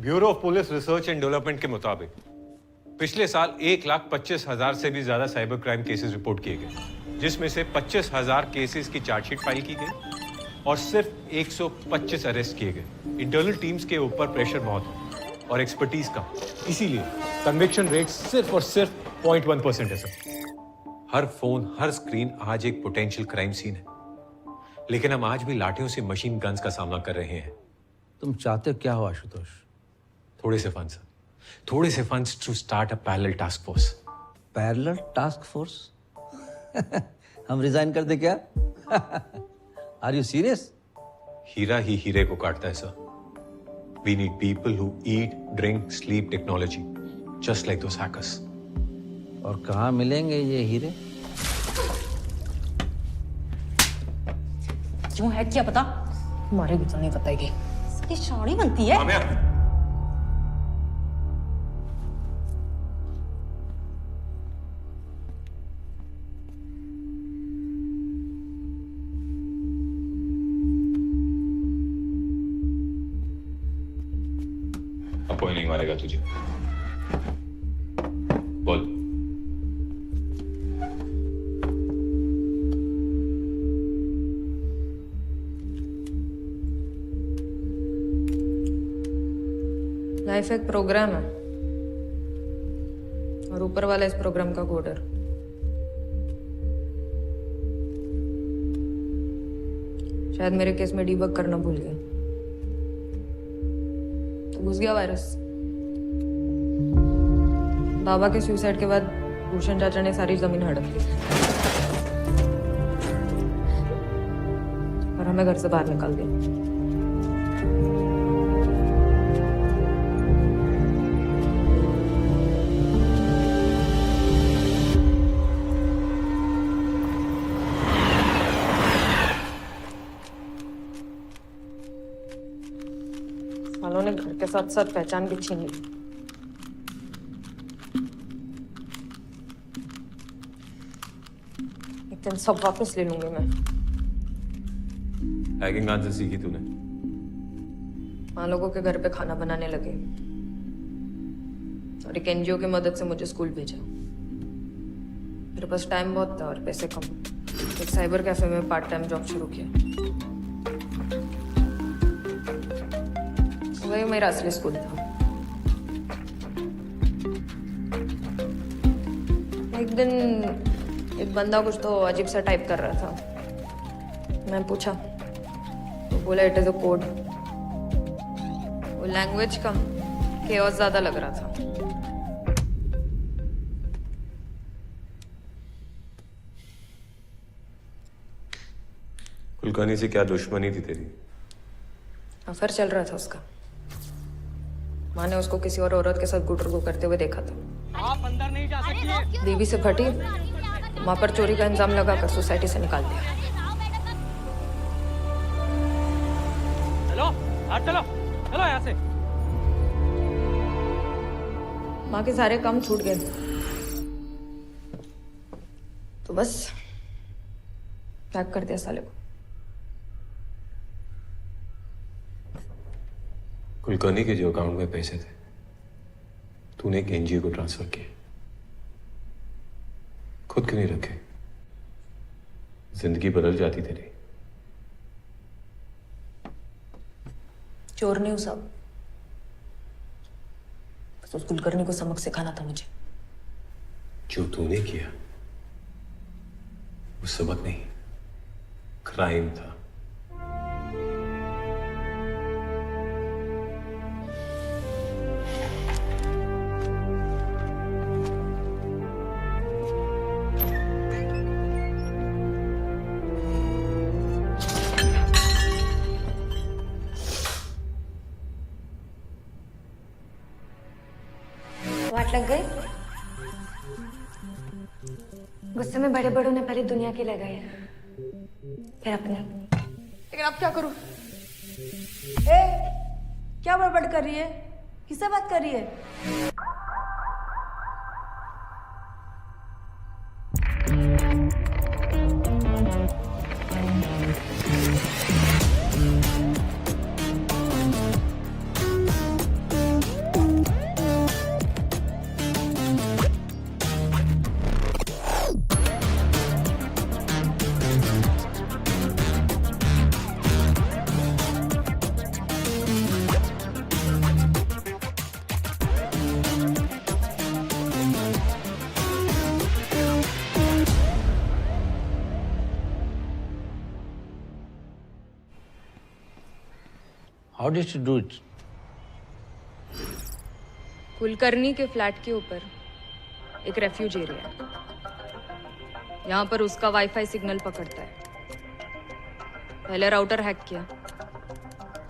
Bureau of police research and development के मुताबिक पिछले साल 1,25,000 से भी ज्यादा साइबर क्राइम केसेस रिपोर्ट किए गए, जिसमें से 25,000 केसेस की चार्जशीट फाइल की गई और सिर्फ 125 अरेस्ट किए गए। इंटरनल टीम्स के ऊपर प्रेशर बहुत है और एक्सपर्टीज का, इसीलिए कन्विक्शन रेट सिर्फ और सिर्फ 0.1% है सर। हर फोन, हर स्क्रीन आज एक पोटेंशियल क्राइम सीन है, लेकिन हम आज भी लाठियों से मशीन गन्स का सामना कर रहे हैं। तुम चाहते क्या हो आशुतोष? थोड़े से फंड्स, थोड़े से funds to start a parallel task force. Parallel task force? हम रिजाइन कर दे क्या? Are you serious? हीरा ही हीरे को काटता है sir. We need people who eat, drink, sleep technology, just like those hackers. और कहाँ मिलेंगे ये हीरे? क्यों है क्या पता? हमारे भी तो नहीं बताएगी। इसकी साड़ी बनती है। अब कोई नहीं मारेगा तुझे। बोल। लाइफ एक प्रोग्राम है और ऊपर वाला इस प्रोग्राम का कोडर। शायद मेरे केस में डीबग करना भूल गया तो घुस गया वायरस। बाबा के सुसाइड के बाद भूषण चाचा ने सारी जमीन हड़प ली और हमें घर से बाहर निकाल दिया। वालों ने घर के साथ साथ पहचान भी छीन ली। एक दिन सब वापस ले लूंगी मैं। हैकिंग कहाँ से सीखी तूने? वहां लोगों के घर पे खाना बनाने लगे और एक एनजीओ की मदद से मुझे स्कूल भेजा। मेरे पास टाइम बहुत था और पैसे कम। एक साइबर कैफे में पार्ट टाइम जॉब शुरू किया। वही मेरा असली स्कूल था। एक दिन एक बंदा कुछ तो अजीब सा टाइप कर रहा था। मैं पूछा तो बोला इट इज अ कोड। वो लैंग्वेज कम, केओस ज्यादा लग रहा था। कुलकर्णी से क्या दुश्मनी थी तेरी? अफेयर चल रहा था उसका। माँ ने उसको किसी और औरत के साथ गुटरगु करते हुए देखा था। आप अंदर नहीं जा सकती। बीवी से फटी, माँ पर चोरी का इल्जाम लगाकर सोसाइटी से निकाल दिया। चलो चलो चलो यहाँ से। माँ के सारे काम छूट गए तो बस पैक कर दिया साले को। कुलकर्णी के जो अकाउंट में पैसे थे तूने एक एनजीओ को ट्रांसफर किए, खुद क्यों नहीं रखे? जिंदगी बदल जाती तेरी। चोर नहीं हूं सब, बस उस कुलकर्णी को सबक सिखाना था मुझे। जो तूने किया वो सबक नहीं, क्राइम था। वाट लग गई? गुस्से में बड़े बड़ों ने पहले दुनिया की लगाई फिर अपने। लेकिन अब क्या करूं? क्या बड़बड़ कर रही है? किससे बात कर रही है? How did you do it? Kulkarni के फ्लैट के ऊपर एक रेफ्यूज एरिया है। यहाँ पर उसका वाईफाई सिग्नल पकड़ता है। पहले राउटर हैक किया,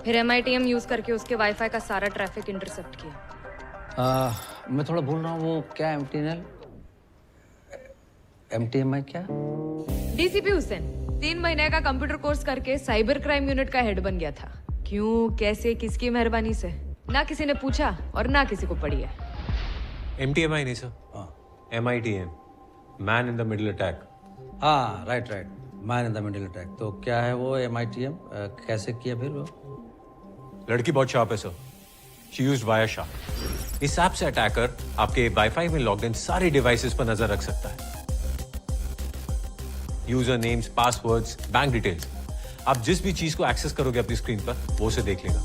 फिर MITM यूज करके उसके वाईफाई का सारा ट्रैफिक इंटरसेप्ट किया। मैं थोड़ा भूल रहा हूँ, वो क्या MTMI क्या? DCP हुसैन 3 महीने का कंप्यूटर कोर्स करके साइबर क्राइम यूनिट का हेड बन गया था। क्यों, कैसे, किसकी मेहरबानी से? ना किसी ने पूछा और ना किसी को पड़ी है। MTMI नहीं sir, MITM, man in the middle attack. हाँ, right, man in the middle attack. तो क्या है वो MITM? कैसे किया फिर वो? लड़की बहुत शार्प है सर, शी यूज्ड वायरशार्क। इस ऐप से अटैकर आपके वाईफाई में लॉग्ड इन सारे डिवाइसेस पर नजर रख सकता है। User names, passwords, bank details, आप जिस भी चीज को एक्सेस करोगे अपनी स्क्रीन पर वो उसे देख लेगा।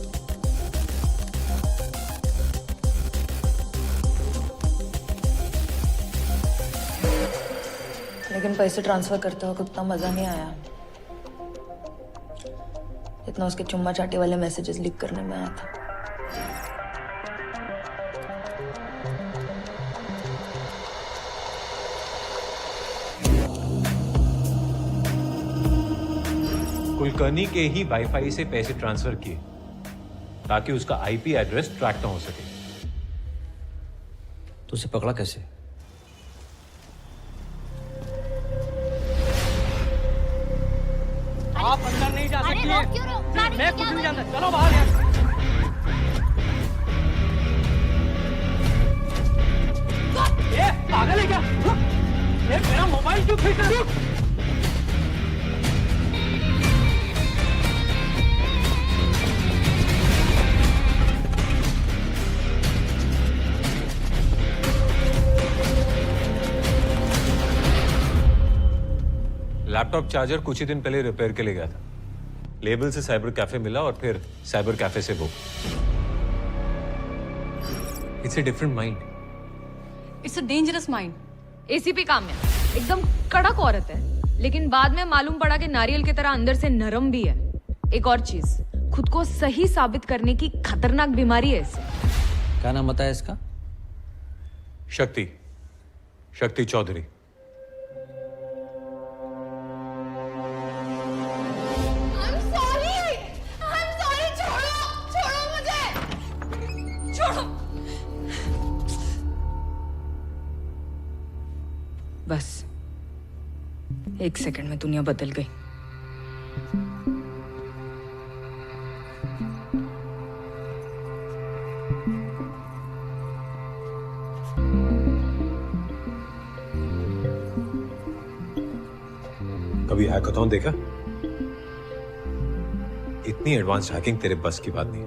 लेकिन पैसे ट्रांसफर करते वक्त उतना मजा नहीं आया जितना उसके चुम्मा चाटी वाले मैसेजेस लीक करने में आया था। कुलकर्णी के ही वाईफाई से पैसे ट्रांसफर किए ताकि उसका IP एड्रेस ट्रैक ना हो सके। तो उसे पकड़ा कैसे? आप अंदर नहीं जा सकती है। मैं कुछ नहीं जानता, चलो बाहर यहाँ से। ये पागल है क्या? ये मेरा मोबाइल क्यों खींच रही हो? लैपटॉप चार्जर कुछ ही दिन पहले रिपेयर के लिए गया था। लेबल से साइबर कैफे मिला और फिर साइबर कैफे से book. It's a different mind. It's a dangerous mind. ACP Kamya एकदम कड़क औरत है, लेकिन बाद में मालूम पड़ा कि नारियल की तरह अंदर से नरम भी है। एक और चीज, खुद को सही साबित करने की खतरनाक बीमारी है इसे। क्या नाम बताया इसका? शक्ति चौधरी। बस 1 सेकंड में दुनिया बदल गई। कभी हैकाथॉन देखा? इतनी एडवांस हैकिंग तेरे बस की बात नहीं।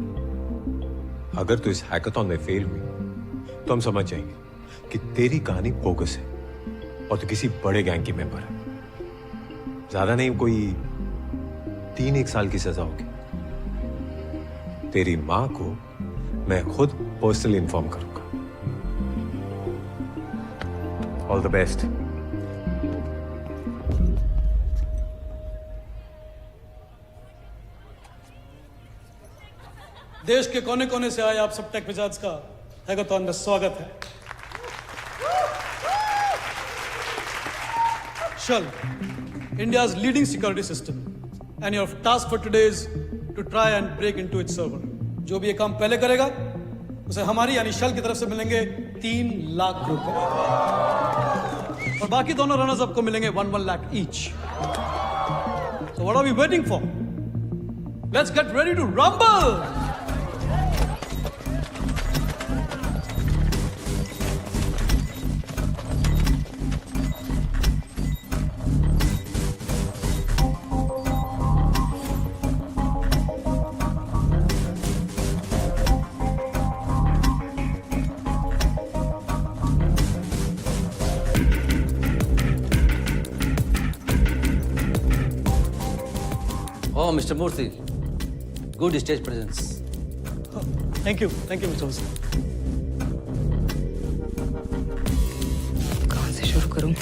अगर तू इस हैकाथॉन में फेल हुई तो हम समझ जाएंगे कि तेरी कहानी बोगस है और तो किसी बड़े गैंग की मेंबर है। ज्यादा नहीं, कोई 3-1 साल की सजा होगी। तेरी मां को मैं खुद पर्सनली इन्फॉर्म करूंगा। All the best. देश के कोने कोने से आए आप सब टेक विजार्ड्स का हैकाथॉन में स्वागत है। Shell, India's leading security system, and your task for today is to try and break into its server. जो भी ये काम पहले करेगा उसे हमारी यानी Shell की तरफ से मिलेंगे 3 लाख रुपए और बाकी दोनों रनर्स अप को मिलेंगे 1 lakh each. So what are we waiting for? Let's get ready to rumble! Oh, Mr. Murthy, good stage presence. Thank you, Mr. Hussain. कहाँ से शुरू करूं?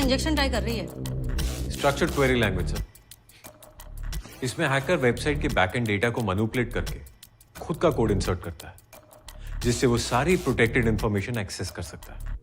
इंजेक्शन ट्राई कर रही है। Structured query language sir. इसमें हैकर वेबसाइट के बैकएंड डेटा को मैनिपुलेट करके खुद का कोड इंसर्ट करता है, जिससे वो सारी प्रोटेक्टेड इंफॉर्मेशन एक्सेस कर सकता है।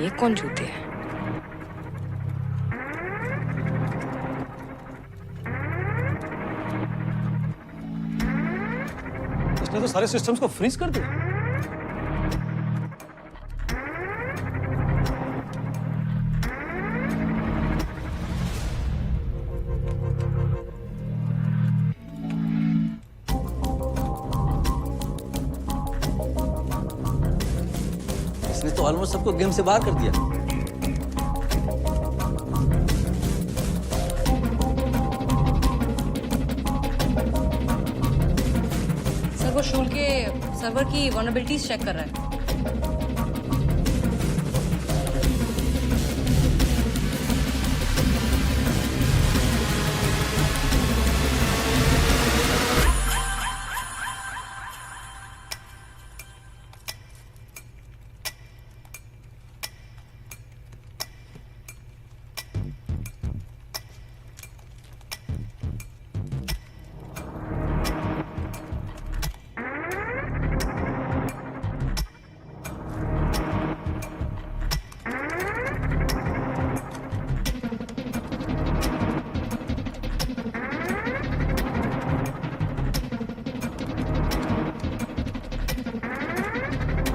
ये कौन जूते हैं? इसने तो सारे सिस्टम्स को फ्रीज कर दिया। इसने तो ऑलमोस्ट सबको गेम से बाहर कर दिया। सर वो शूल के सर्वर की वल्नरेबिलिटीज चेक कर रहा है।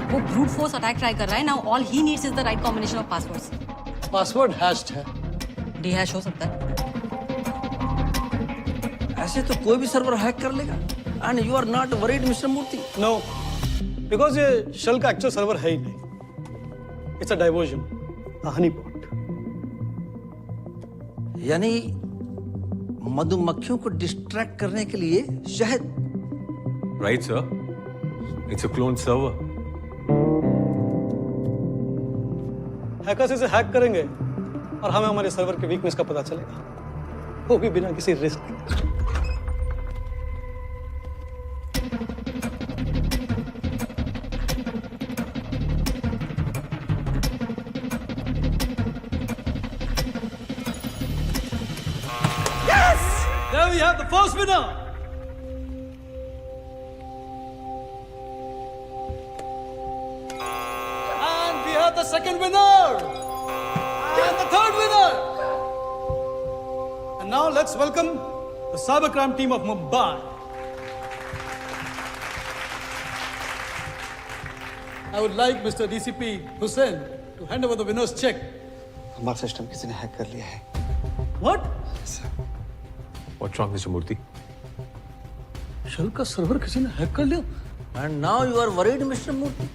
वो ब्रूट फोर्स अटैक ट्राई कर रहा है। Now all he needs is the right combination of passwords. Password hatched है। डीहैश हो सकता है। ऐसे तो कोई भी सर्वर हैक कर लेगा। And you are not worried mister Murthy. No, because ये शेल का एक्चुअल सर्वर है ही नहीं। It's a diversion, a honey pot. यानी मधुमक्खियों को डिस्ट्रैक्ट करने के लिए शहद। Right sir, it's a clone server. Hackers इसे हैक करेंगे और हमें हमारे सर्वर के वीकनेस का पता चलेगा, वो भी बिना किसी रिस्क के। There we have the first winner. And we have the second winner. And the third winner. And now let's welcome the cybercrime team of Mumbai. I would like Mr. DCP Hussain to hand over the winner's check. हमारा system किसी ने hack कर लिया है। What? What's wrong, Mr. Murthy? Shell का server किसी ने hack कर लिया। And now you are worried mister Murthy.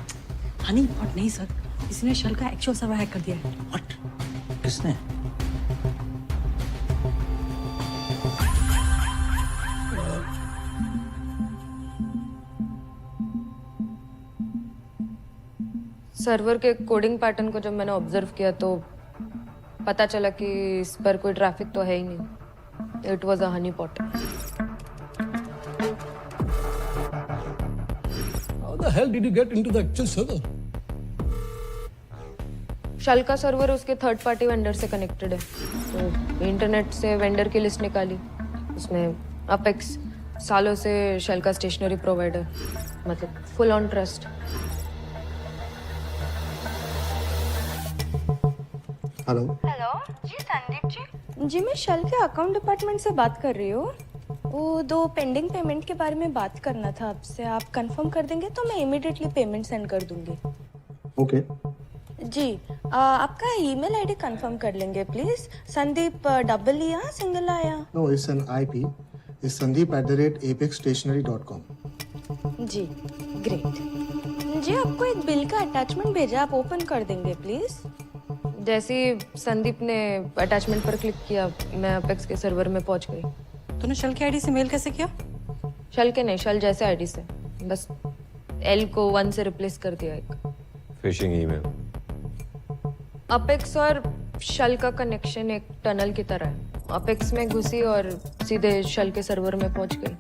Honey pot नहीं सर, इसने शेल का एक्चुअल सर्वर हैक कर दिया है। व्हाट? किसने? सर्वर के कोडिंग पैटर्न को जब मैंने ऑब्जर्व किया तो पता चला कि इस पर कोई ट्रैफिक तो है ही नहीं। It was a honey pot. How the hell did you get into the actual server? शल का सर्वर उसके थर्ड पार्टी वेंडर से कनेक्टेड है, तो इंटरनेट से वेंडर की लिस्ट निकाली। उसमें अपेक्स सालों से शेल का स्टेशनरी प्रोवाइडर, मतलब full on trust. Hello. Hello जी, संदीप जी। जी मैं शेल के अकाउंट डिपार्टमेंट से बात कर रही हूँ। वो 2 पेंडिंग पेमेंट के बारे में बात करना था आपसे। आप कंफर्म कर देंगे तो मैं इमीडिएटली पेमेंट सेंड कर दूंगी। ओके। जी आपका ईमेल आईडी कंफर्म कर लेंगे प्लीज। संदीप डबल या सिंगल आया? No, it's an IP. It's sandeep@apexstationery.com. जी ग्रेट। जी आपको एक बिल का अटैचमेंट भेजा, आप ओपन कर देंगे प्लीज। जैसे ही संदीप ने अटैचमेंट पर क्लिक किया, मैं अपेक्स के सर्वर में पहुंच गई। तूने शल की आईडी से मेल कैसे किया? शल के नहीं, शल जैसे आईडी से, बस एल को 1 से रिप्लेस कर दिया एक। Phishing email. अपेक्स और शल का कनेक्शन एक टनल की तरह है। अपेक्स में घुसी और सीधे शल के सर्वर में पहुंच गई।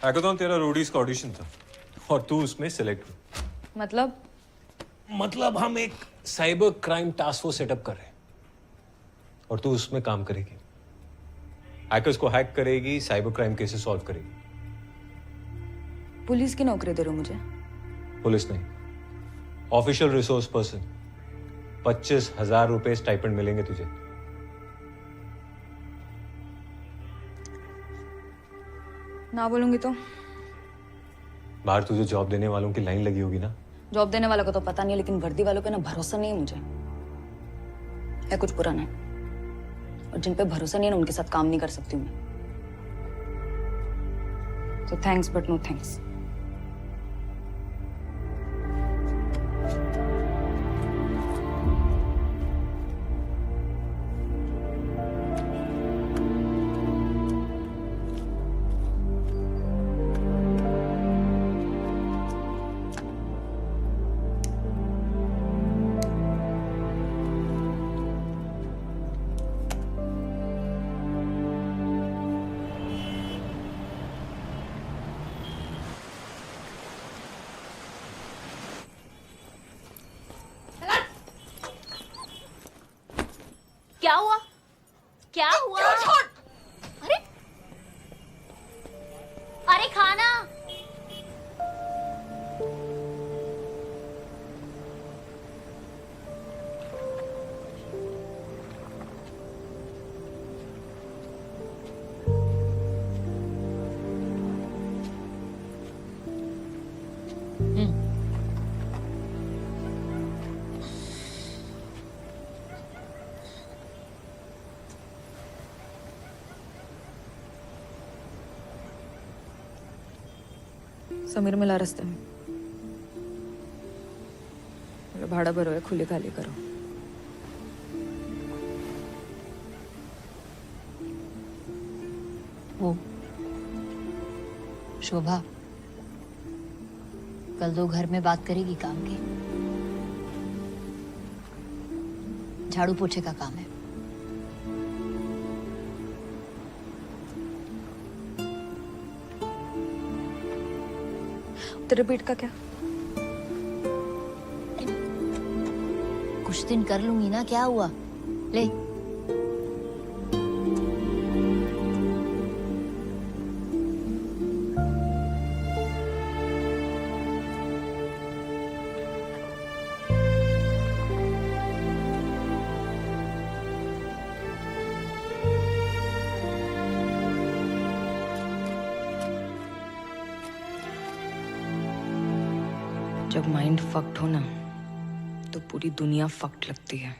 हैकाथॉन तेरा रोडीज का ऑडिशन था और तू उसमें सिलेक्ट हुई। मतलब हम एक cyber crime task force setup कर रहे हैं और तू उसमें काम करेगी। हैकर्स को हैक करेगी, साइबर क्राइम केसेस सॉल्व करेगी। पुलिस की नौकरी दे रहे हो मुझे? पुलिस नहीं, ऑफिशियल रिसोर्स पर्सन। 25,000 रुपए स्टाइपेंड मिलेंगे तुझे। ना बोलूंगी तो? बाहर तुझे जॉब देने वालों की लाइन लगी होगी ना। जॉब देने वालों को तो पता नहीं है, लेकिन वर्दी वालों का ना भरोसा नहीं है मुझे। है कुछ पुराना है, और जिन पे भरोसा नहीं है ना उनके साथ काम नहीं कर सकती हूँ मैं। तो थैंक्स बट नो थैंक्स। क्या हुआ? क्या हुआ? अरे अरे खाना। समीर मिला रास्ते में। भाड़ा भरो है, खुली खाली करो। वो शोभा कल दो घर में बात करेगी काम की। झाड़ू पोछे का काम है। तेरे पेट का क्या? कुछ दिन कर लूंगी ना, क्या हुआ? ले जब माइंड फक्ड हो ना, तो पूरी दुनिया फक्ड लगती है।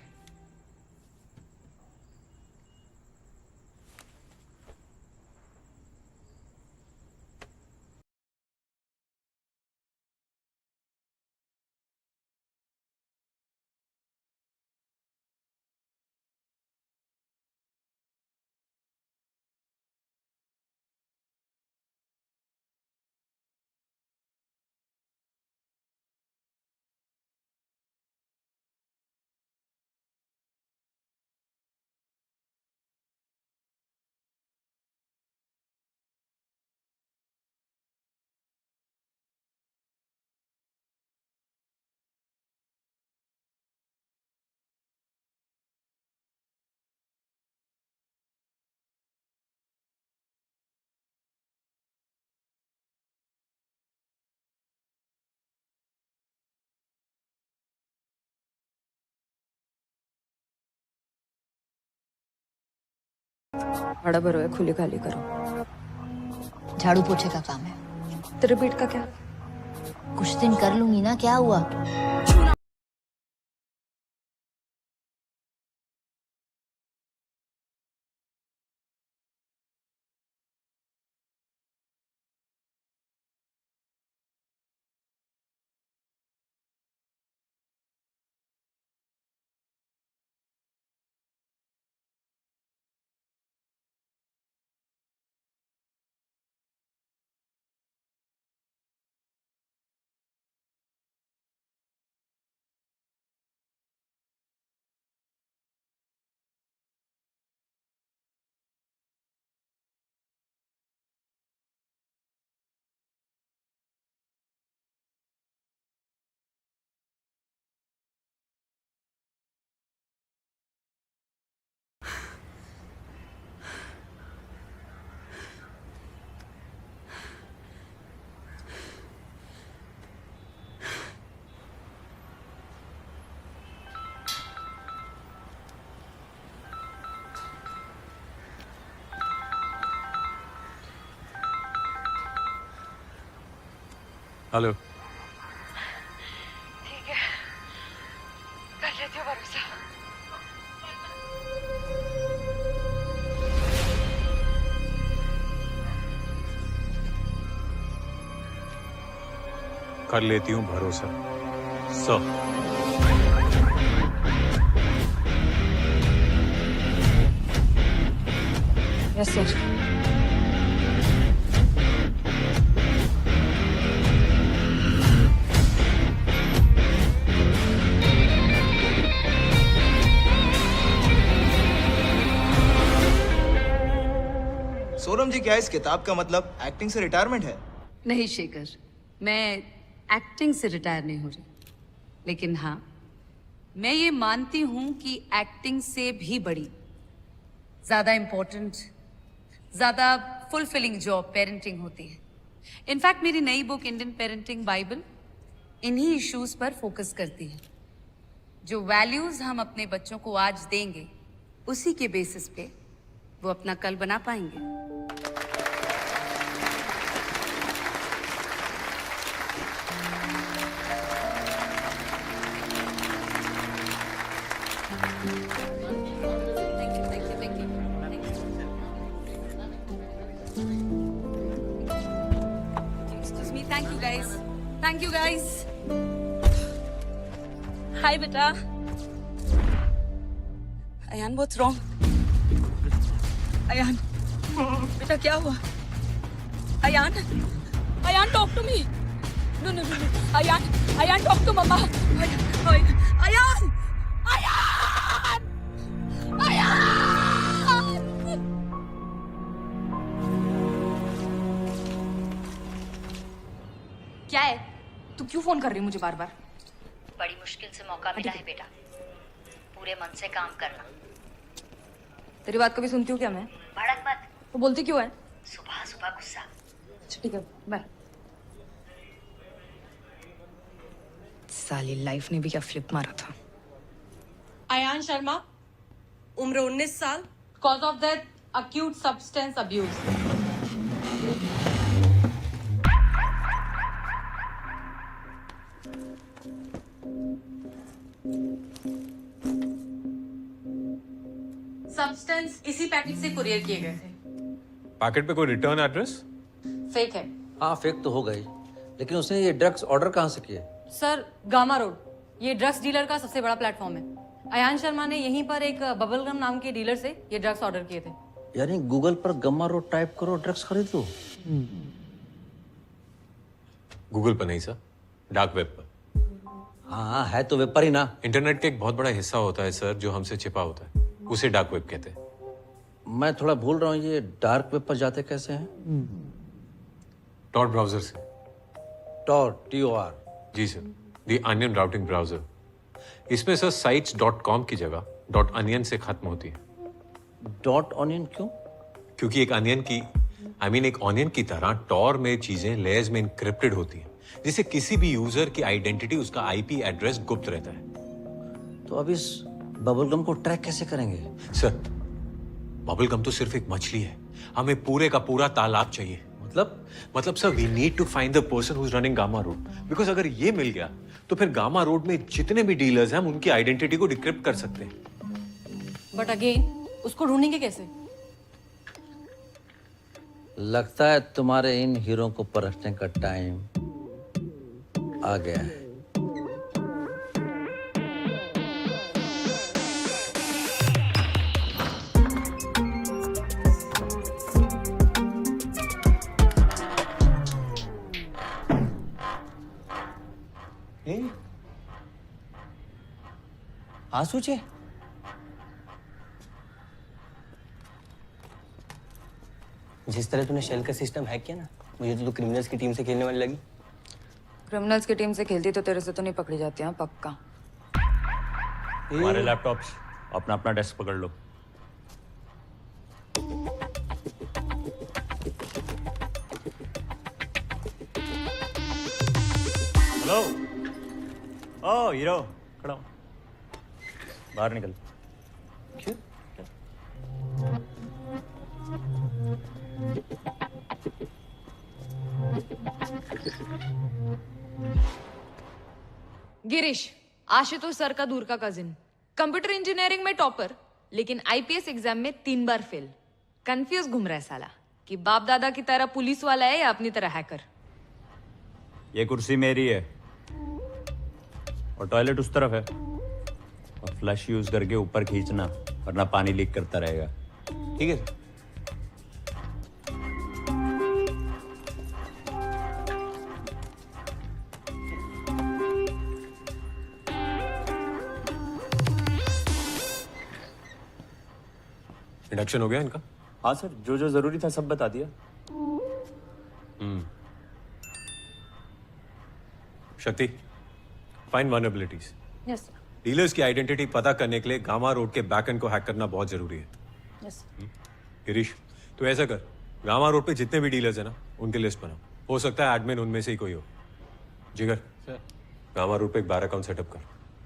बड़ा भरो है, खुली खाली करो। झाड़ू पोछे का काम है। तेरे पीठ का क्या? कुछ दिन कर लूंगी ना, क्या हुआ? हेलो। ठीक है, कर लेती हूँ भरोसा। कर लेती हूँ भरोसा। Yes sir. सोनम जी, क्या इस किताब का मतलब एक्टिंग से रिटायरमेंट है? नहीं शेखर, मैं एक्टिंग से रिटायर नहीं हो रही, लेकिन हाँ, मैं ये मानती हूं कि एक्टिंग से भी बड़ी, ज्यादा इंपॉर्टेंट, ज्यादा फुलफिलिंग जॉब पेरेंटिंग होती है। इनफैक्ट मेरी नई बुक इंडियन पेरेंटिंग बाइबल इन्हीं इश्यूज पर फोकस करती है। जो वैल्यूज हम अपने बच्चों को आज देंगे, उसी के बेसिस पे वो अपना कल बना पाएंगे। Excuse me, thank you guys. Thank you guys. Hi बेटा। Ayan, what's wrong? अयान, बेटा क्या हुआ? Ayan, Ayan talk to me. No, no, no, no. Ayan talk to mama. Ayan, Ayan, Ayan. क्या है? तू क्यों फोन कर रही है मुझे बार बार? बड़ी मुश्किल से मौका मिला है बेटा, पूरे मन से काम करना। तेरी बात कभी सुनती हूँ क्या मैं? भड़क मत। वो बोलती क्यों है? सुबह सुबह गुस्सा। अच्छा ठीक है, बाय। साली लाइफ ने भी क्या फ्लिप मारा था। अयान शर्मा, उम्र 19 साल, cause of death acute substance abuse. Substance इसी पैकेट से कुरियर किए गए थे। पैकेट पे कोई रिटर्न एड्रेस? फेक है। हाँ फेक तो हो गई, लेकिन उसने ये ड्रग्स ऑर्डर कहाँ से किए? सर, गामा रोड, ये ड्रग्स डीलर का सबसे बड़ा प्लेटफॉर्म है। अयान शर्मा ने यहीं पर एक बबलगम नाम के डीलर से ये ड्रग्स ऑर्डर किए थे। यानी गूगल पर गम्मा रोड टाइप करो, ड्रग्स खरीद लो। गूगल पर नहीं सर, डार्क वेब पर। हाँ है तो वेब पर ही ना। इंटरनेट का एक बहुत बड़ा हिस्सा होता है सर जो हमसे छिपा होता है, उसे डार्क वेब कहते हैं। मैं थोड़ा भूल रहा हूँ, ये डार्क वेब पर जाते कैसे हैं? टॉर ब्राउजर से। Tor, TOR? जी sir, the onion routing browser. इसमें सर साइट्स .com की जगह .onion से खत्म होती है। .onion क्यों? क्योंकि एक अनियन की एक ऑनियन की तरह टॉर में चीजें लेयर्स में इनक्रिप्टेड होती हैं, जिससे किसी भी यूजर की आइडेंटिटी, उसका IP एड्रेस गुप्त रहता है। तो अब इस बबलगम को ट्रैक कैसे करेंगे? सर, बबल गम तो सिर्फ एक मछली है, हमें पूरे का पूरा तालाब चाहिए। मतलब sir we need to find the person who is running Gamma Road, because अगर ये मिल गया तो फिर गामा रोड में जितने भी डीलर्स हैं हम उनकी आइडेंटिटी को डिक्रिप्ट कर सकते हैं। बट अगेन उसको ढूंढेंगे कैसे? लगता है तुम्हारे इन हीरो को परखने का टाइम आ गया है। आंसू चे जिस तरह तूने शेल का सिस्टम हैक किया ना, मुझे तो तू क्रिमिनल्स की टीम से खेलने वाली लगी। क्रिमिनल्स की टीम से खेलती तो तेरे से तो नहीं पकड़ी जाती, हाँ पक्का। हमारे लैपटॉप्स अपना अपना डेस्क पकड़ लो। हेलो, ओ हीरो खड़ा हो, बाहर निकल। क्यों? गिरीश, आशुतोष सर का दूर का कजिन, कंप्यूटर इंजीनियरिंग में टॉपर, लेकिन आईपीएस एग्जाम में 3 बार फेल। कंफ्यूज घूम रहा है साला कि बाप दादा की तरह पुलिस वाला है या अपनी तरह हैकर। ये कुर्सी मेरी है और टॉयलेट उस तरफ है, और फ्लश यूज करके ऊपर खींचना वरना पानी लीक करता रहेगा, ठीक है? इंडक्शन हो गया इनका? हाँ सर, जो जो जरूरी था सब बता दिया। शक्ति, find vulnerabilities. Yes sir. Dealers की आइडेंटिटी पता करने के लिए गामा रोड के बैकएंड को हैक करना बहुत जरूरी है। यस। गिरीश, तो ऐसा कर, गामा रोड पे जितने भी डीलर्स हैं ना उनकी लिस्ट बना, हो सकता है एडमिन उनमें से ही कोई हो। जिगर सर। गामा रोड पे एक बार अकाउंट सेटअप कर,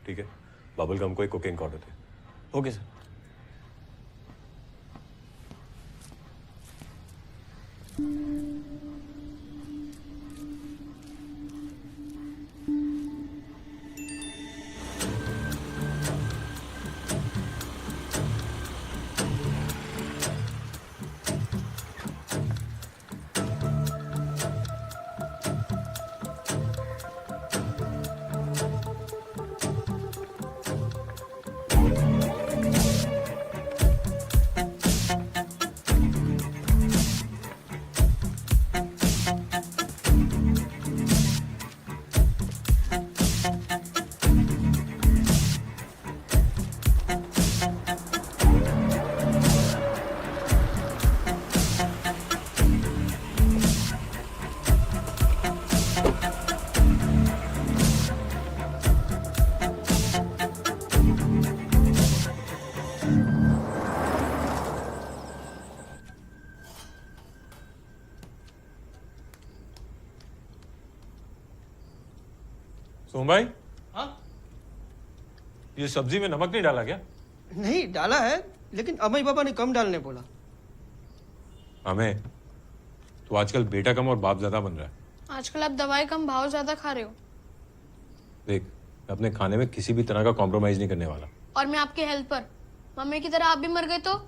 ठीक है? बबल गम को एक कोकेन का ऑर्डर दे। Okay sir. सोम भाई, हाँ? ये सब्जी में नमक नहीं डाला क्या? नहीं डाला है, लेकिन अमय बाबा ने कम डालने बोला। हमें तो आजकल बेटा कम और बाप ज्यादा बन रहा है। आजकल आप दवाई कम भाव ज्यादा खा रहे हो। देख, मैं अपने खाने में किसी भी तरह का कॉम्प्रोमाइज नहीं करने वाला। और मैं आपके हेल्थ पर, मम्मी की तरह आप भी मर गए तो?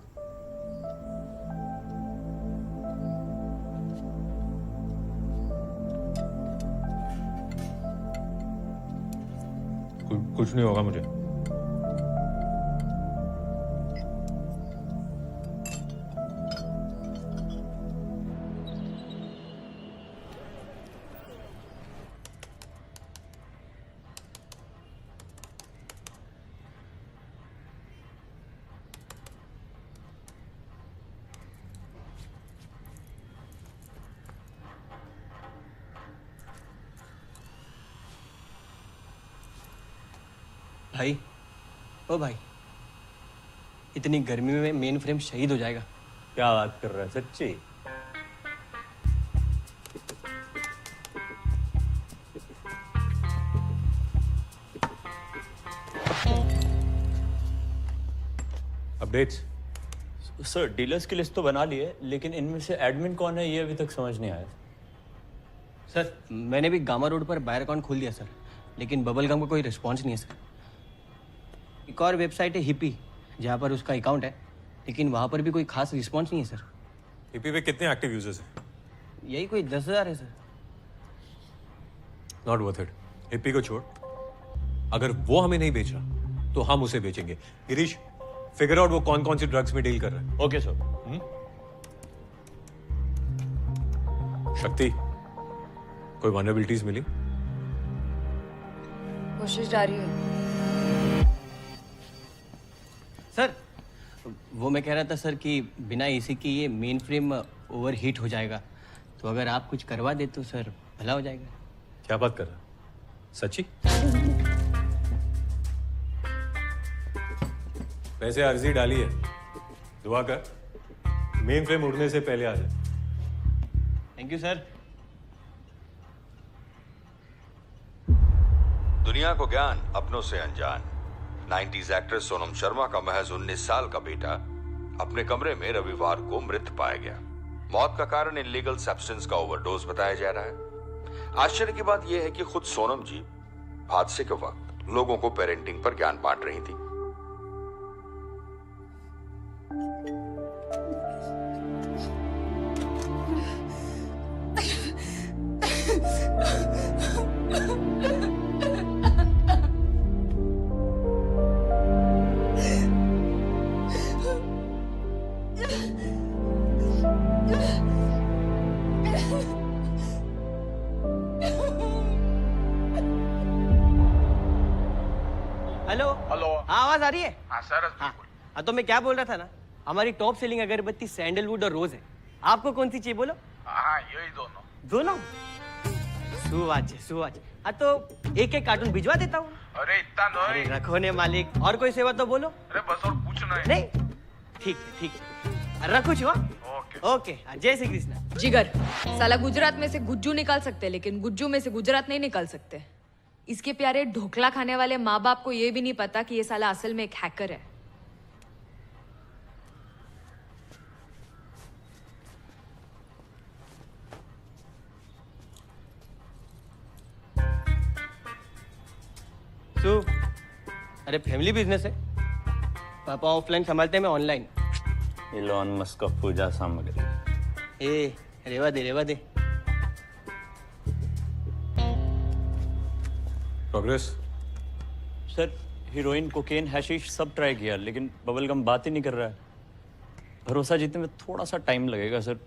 कुछ नहीं होगा मुझे। भाई, ओ भाई, इतनी गर्मी में मेन फ्रेम शहीद हो जाएगा। क्या बात कर रहा है, सच्ची? अपडेट्स? सर डीलर्स की लिस्ट तो बना ली है, लेकिन इनमें से एडमिन कौन है ये अभी तक समझ नहीं आया। सर मैंने भी गामा रोड पर बायर अकाउंट खोल दिया सर, लेकिन बबल गम का कोई रिस्पॉन्स नहीं है सर। एक और वेबसाइट है हिपी, जहाँ पर उसका अकाउंट है, लेकिन वहाँ पर भी कोई खास रिस्पॉन्स नहीं है सर। हिपी पे कितने एक्टिव यूजर्स हैं? यही कोई 10,000 है sir. Not worth it. Hippie को छोड़, अगर वो हमें नहीं बेच रहा तो हम उसे बेचेंगे। गिरीश, फिगर आउट वो कौन कौन सी ड्रग्स में डील कर रहा है। Okay sir. शक्ति, कोई वनरेबिलिटीज मिली? कोशिश जारी है। सर वो मैं कह रहा था सर कि बिना एसी की ये मेन फ्रेम ओवर हीट हो जाएगा, तो अगर आप कुछ करवा दे तो सर भला हो जाएगा। क्या बात कर रहा है? सच्ची? वैसे अर्जी डाली है, दुआ कर मेन फ्रेम उड़ने से पहले आ जाए। Thank you sir. दुनिया को ज्ञान अपनों से अनजान 90s एक्ट्रेस सोनम शर्मा का महज 19 साल का बेटा अपने कमरे में रविवार को मृत पाया गया। मौत का कारण इनलीगल सब्सटेंस का ओवरडोज बताया जा रहा है। आश्चर्य की बात यह है कि खुद सोनम जी हादसे के वक्त लोगों को पेरेंटिंग पर ज्ञान बांट रही थी। Hello hello. हाँ आवाज आ रही है? हाँ सर। हाँ तो मैं क्या बोल रहा था ना, हमारी टॉप सेलिंग अगरबत्ती सैंडलवुड और रोज है। आपको कौन सी चाहिए बोलो? हाँ यही दोनों। दोनों? सुवाच। हाँ तो एक एक कार्टून भिजवा देता हूँ। अरे इतना अरे रखो ने मालिक, और कोई सेवा तो बोलो। अरे बस और पूछना है। नहीं ठीक है रखो छुआ। ओके जय श्री कृष्ण। जिगर, साला गुजरात में से गुज्जू निकाल सकते, लेकिन गुज्जू में से गुजरात नहीं निकाल सकते। इसके प्यारे ढोकला खाने वाले माँ बाप को ये भी नहीं पता कि ये साला असल में एक हैकर है। अरे फैमिली बिजनेस है, पापा ऑफलाइन संभालते हैं, मैं ऑनलाइन। इलॉन मस्क का पूजा सामग्री। ए रेवा दे। प्रोग्रेस? सर हीरोइन, कोकेन, हैशिश सब ट्राई किया, लेकिन बबलगम बात ही नहीं कर रहा है। भरोसा जीतने में थोड़ा सा टाइम लगेगा सर।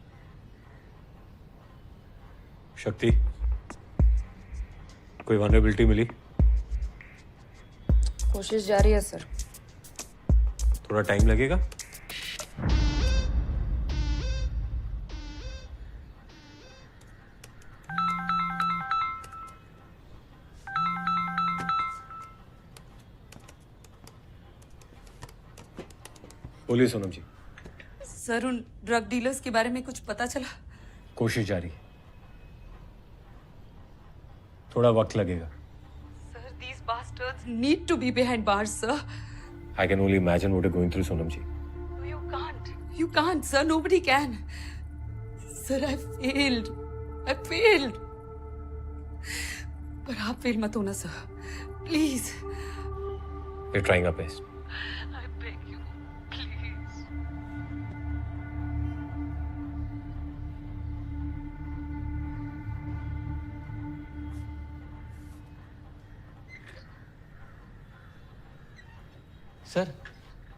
शक्ति, कोई वनरेबिलिटी मिली? कोशिश जारी है सर। थोड़ा टाइम लगेगा। बोलिए सोनम जी। सर उन ड्रग डीलर्स के बारे में कुछ पता चला? कोशिश जारी, थोड़ा वक्त लगेगा। Sir, these bastards need to be behind bars, sir. I can only imagine what you're going through, Sonam ji. No, you can't. You can't, sir. Nobody can. Sir, I failed. पर आप फेल मत होना, sir. Please. We're trying our best. I beg you, please. Sir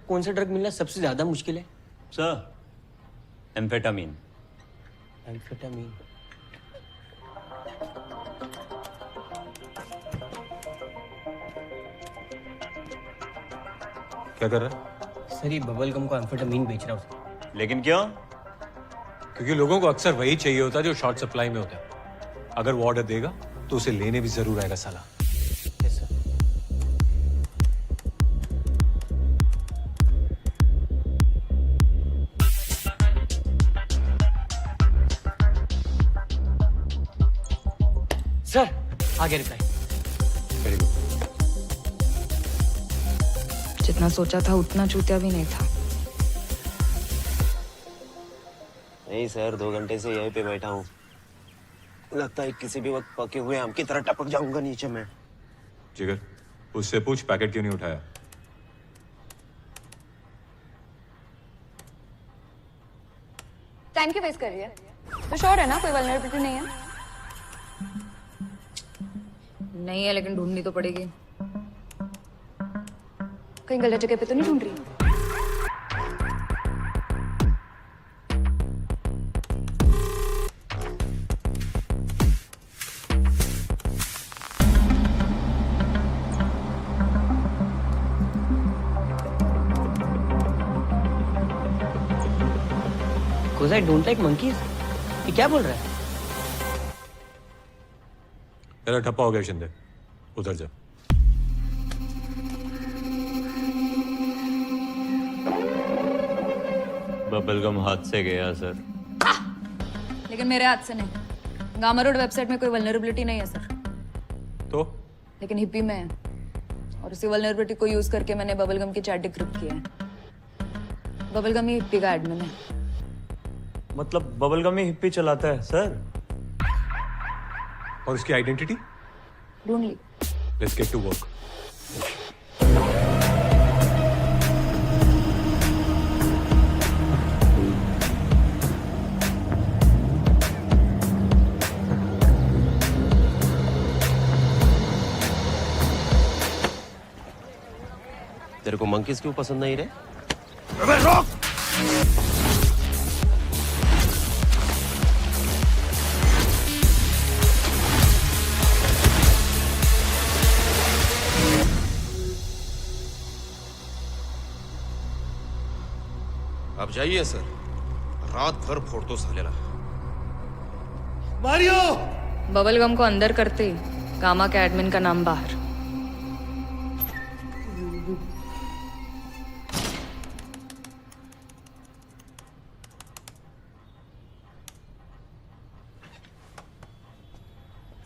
कौन सा drug मिलना सबसे ज्यादा मुश्किल है? Sir amphetamine. एम्फेटामीन। क्या कर रहा है? सर ये बबल गम को एम्फेटामीन बेच रहा हूँ। लेकिन क्यों? क्योंकि लोगों को अक्सर वही चाहिए होता है जो शॉर्ट सप्लाई में होता है। अगर वो ऑर्डर देगा तो उसे लेने भी जरूर आएगा साला। Yes sir. सर आगे रिप्लाई। Very good. जितना सोचा था उतना चूतिया भी नहीं था। नहीं सर, 2 घंटे से यहीं पे बैठा हूँ। लगता है किसी भी वक्त पके हुए आम की तरह टपक जाऊंगा नीचे में। जिगर, उससे पूछ पैकेट क्यों नहीं उठाया। टाइम क्यों वेस्ट कर रही है? तो श्योर है ना कोई वल्नरेबिलिटी नहीं है? नहीं है, लेकिन ढूंढनी तो पड़ेगी। कहीं गलत जगह पे तो नहीं ढूंढ रही? Because I don't like monkeys. ये क्या बोल रहा है? तेरा ठप्पा हो गया शिंदे, उधर जा। बबलगम हाथ से गया सर। लेकिन मेरे हाथ से नहीं। गामा रोड वेबसाइट में कोई वल्नरेबिलिटी नहीं है सर। तो लेकिन हिप्पी में है, और उसी वल्नरेबिलिटी को यूज करके मैंने बबलगम की चैट डिक्रिप्ट किया है। बबलगम ही हिप्पी का एडमिन है। मतलब बबलगम ही हिप्पी चलाता है सर? और उसकी आइडेंटिटी ढूंढ ली। Let's get to work. तेरे को मंकीज क्यों पसंद नहीं रहे? अबे रोक! अब जाइए सर, रात भर फोड़ दो सालेला। मारियो! बबलगम को अंदर करते ही गामा के एडमिन का नाम बाहर।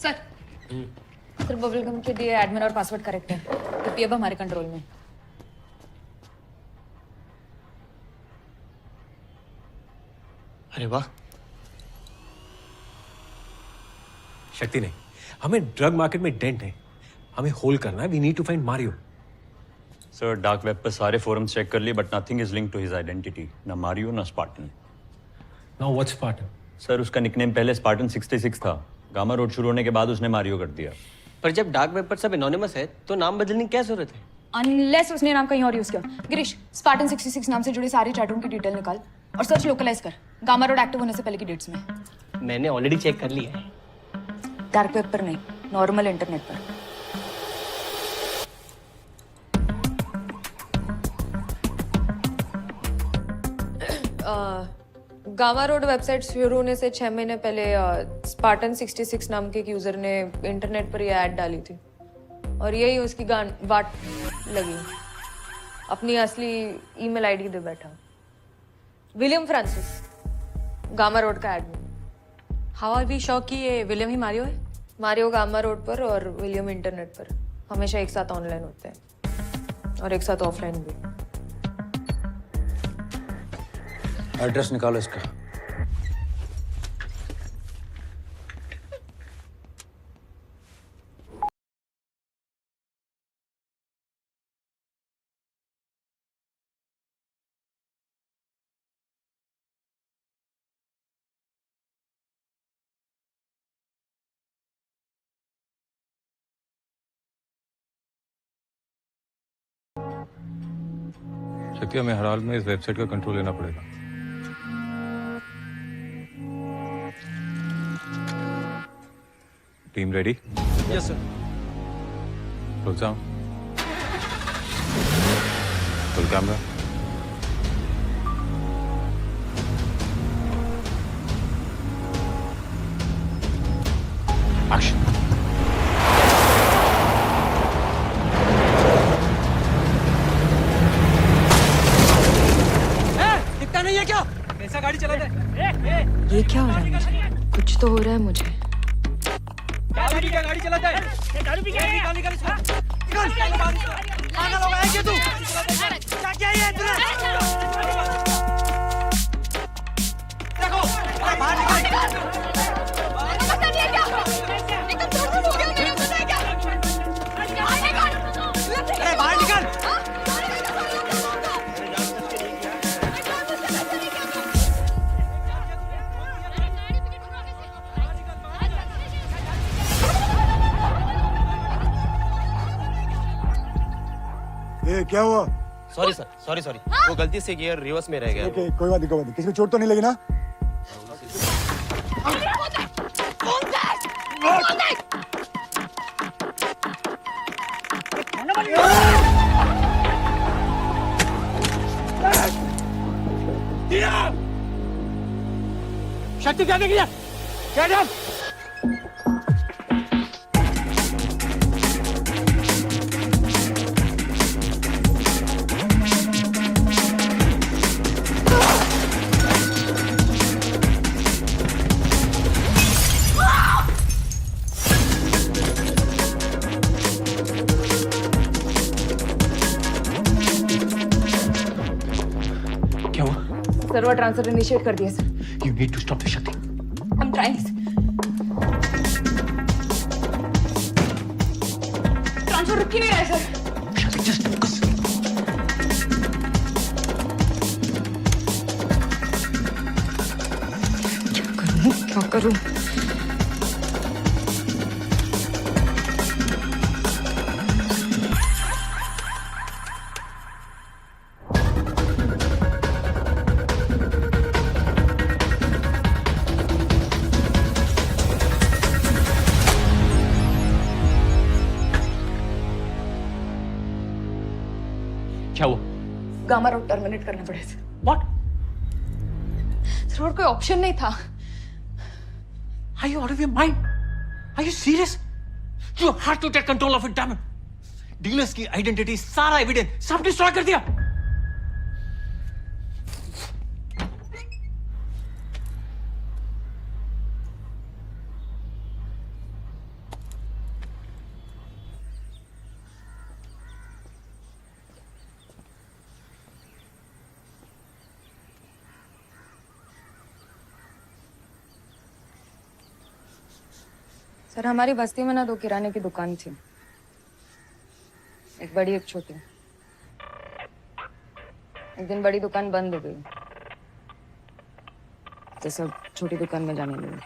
सर, सर बबलगम के दिए एडमिन और पासवर्ड करेक्ट है, तो अब हमारे कंट्रोल में। अरे वाह। शक्ति नहीं, हमें ड्रग मार्केट में डेंट है, हमें होल्ड करना है। We need to find Mario. Sir dark web पर सारे फोरम्स चेक कर लिए, but nothing is linked to his identity. ना मारियो ना Spartan. Now what's Spartan? Sir उसका निकनेम पहले स्पार्टन 66 था। गामा रोड शुरू होने के बाद उसने मारियो कर दिया। पर जब डार्क वेब पर सब एनोनिमस है तो नाम बदलने की क्या जरूरत है? अनलेस उसने नाम कहीं और यूज किया। गिरीश, स्पार्टन 66 नाम से जुड़े सारे चैटरूम की डिटेल निकाल और सर्च लोकलाइज कर गामा रोड एक्टिव होने से पहले की डेट्स में। मैंने ऑलरेडी चेक कर लिया है। डार्क वेब पर नहीं, नॉर्मल इंटरनेट पर। गामा रोड वेबसाइट शुरू होने से 6 महीने पहले स्पार्टन 66 नाम के एक यूजर ने इंटरनेट पर ये ऐड डाली थी और यही उसकी वाट लगी। अपनी असली ईमेल आईडी दे बैठा। विलियम फ्रांसिस, गामा रोड का admin. How are we sure कि ये विलियम ही मारियो है? मारियो गामा रोड पर और विलियम इंटरनेट पर हमेशा एक साथ ऑनलाइन होते हैं और एक साथ ऑफलाइन भी। एड्रेस निकालो इसका। शक्ति, हमें हर हाल में इस वेबसाइट का कंट्रोल लेना पड़ेगा। Team ready? Yes sir. Role sound, roll camera. Action. दिखता नहीं है क्या? कैसा गाड़ी चलाता है? ये क्या हो रहा है मुझे? कुछ तो हो रहा है मुझे। क्या गाड़ी चलाता है? दारू पी के निकाल निकाल इसको। निकाल पागल हो गया है क्या तू? क्या किया ये तूने? देखो ये क्या हुआ? सॉरी सर, सॉरी वो गलती से गियर रिवर्स में रह गया। ओके, कोई बात नहीं। किसी को चोट तो नहीं लगी ना? शक्ति क्या निकली? क्या जब? क्या हुआ? सर्वर ट्रांसफर इनिशिएट कर दिया sir. You need to stop the Shakti. I'm trying. Transfer रुक ही नहीं रहा है सर। Shakti, just focus. क्या करूं? क्या हुआ? गामा रोड टर्मिनेट करना पड़े सर। What? सर और कोई ऑप्शन नहीं था। Are you out of your mind? Are you serious? You have to take control of it, damn it. Dealers की आइडेंटिटी, सारा एविडेंस सब डिस्ट्रॉय कर दिया। सर हमारी बस्ती में ना 2 किराने की दुकान थी, एक बड़ी एक छोटी। एक दिन बड़ी दुकान बंद हो गई तो सब छोटी दुकान में जाने लगे।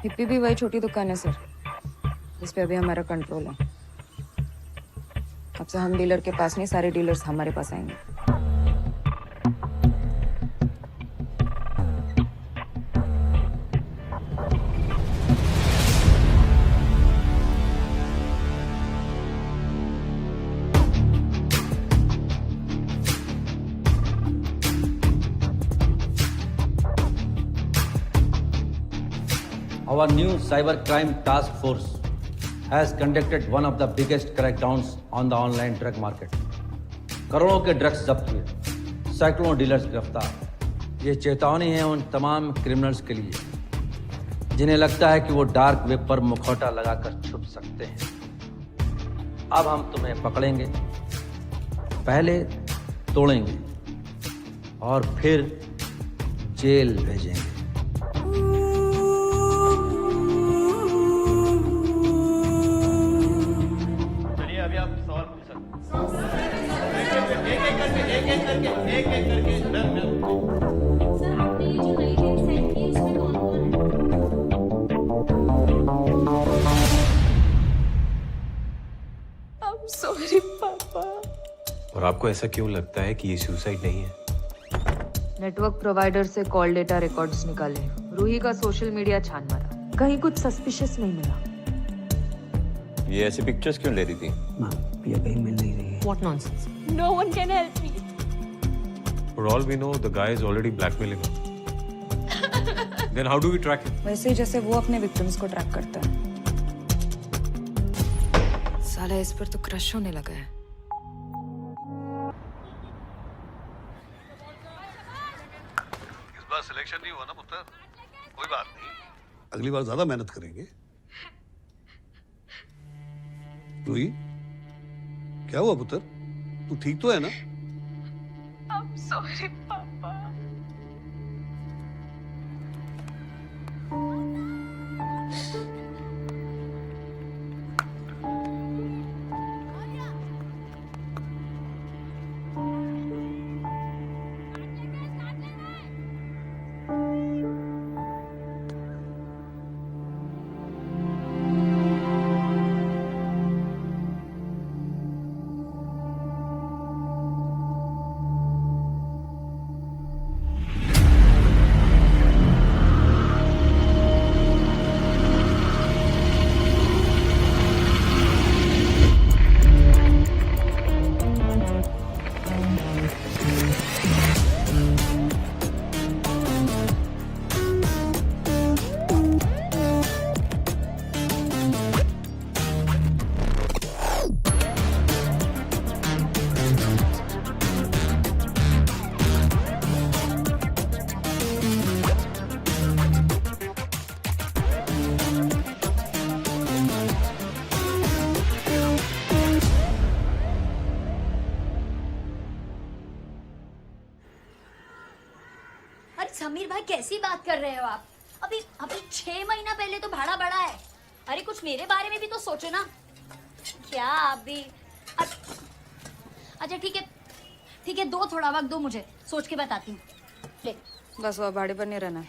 हिप्पी भी वही छोटी दुकान है सर, जिस पे अभी हमारा कंट्रोल है। अब से हम डीलर के पास नहीं, सारे डीलर्स हमारे पास आएंगे। Our new cyber crime task force has conducted one of the biggest crackdowns on the online drug market. करोड़ों के ड्रग्स जब्त हुए, सैकड़ों डीलर्स गिरफ्तार। ये चेतावनी है उन तमाम क्रिमिनल्स के लिए जिन्हें लगता है कि वो डार्क वेब पर मुखौटा लगाकर छुप सकते हैं। अब हम तुम्हें पकड़ेंगे, पहले तोड़ेंगे और फिर जेल भेजेंगे। सॉरी पापा। और आपको ऐसा क्यों लगता है कि ये सुसाइड नहीं है? नेटवर्क प्रोवाइडर से कॉल डेटा रिकॉर्ड्स निकाले, रूही का सोशल मीडिया छान मारा, कहीं कुछ सस्पिशियस नहीं मिला। ये ऐसी पिक्चर्स क्यों ले रही थी? ये कहीं मिल नहीं रही है। What nonsense? No one can help me. For all we know, the guy is already blackmailing her. Then how do we track him? वैसे ही जैसे वो अपने विक्टिम्स को ट्रैक करता है। साला इस पर तो क्रश होने लगा है। इस बार सिलेक्शन नहीं हुआ ना पुत्र, कोई बात नहीं, अगली बार ज्यादा मेहनत करेंगे। रूही, क्या हुआ पुत्र? तू ठीक तो है ना? I'm sorry पापा। कैसी बात कर रहे हो आप? अभी अभी 6 महीना पहले तो भाड़ा बढ़ा है। अरे कुछ मेरे बारे में भी तो सोचो ना। क्या अभी अच्छा ठीक है, दो थोड़ा वक्त दो, मुझे सोच के बताती हूँ। ले बस वो भाड़े पर नहीं रहना है।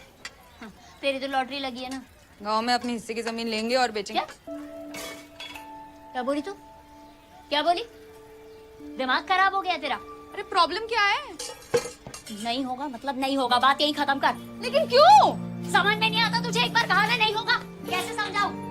हाँ, तेरी तो लॉटरी लगी है ना। गांव में अपने हिस्से की जमीन लेंगे और बेचेंगे। क्या बोली तू? क्या बोली? दिमाग खराब हो गया तेरा? अरे प्रॉब्लम क्या है? नहीं होगा मतलब नहीं होगा, बात यही खत्म कर। लेकिन क्यों? समझ में नहीं आता तुझे? एक बार कहा ना नहीं होगा, कैसे समझाऊं?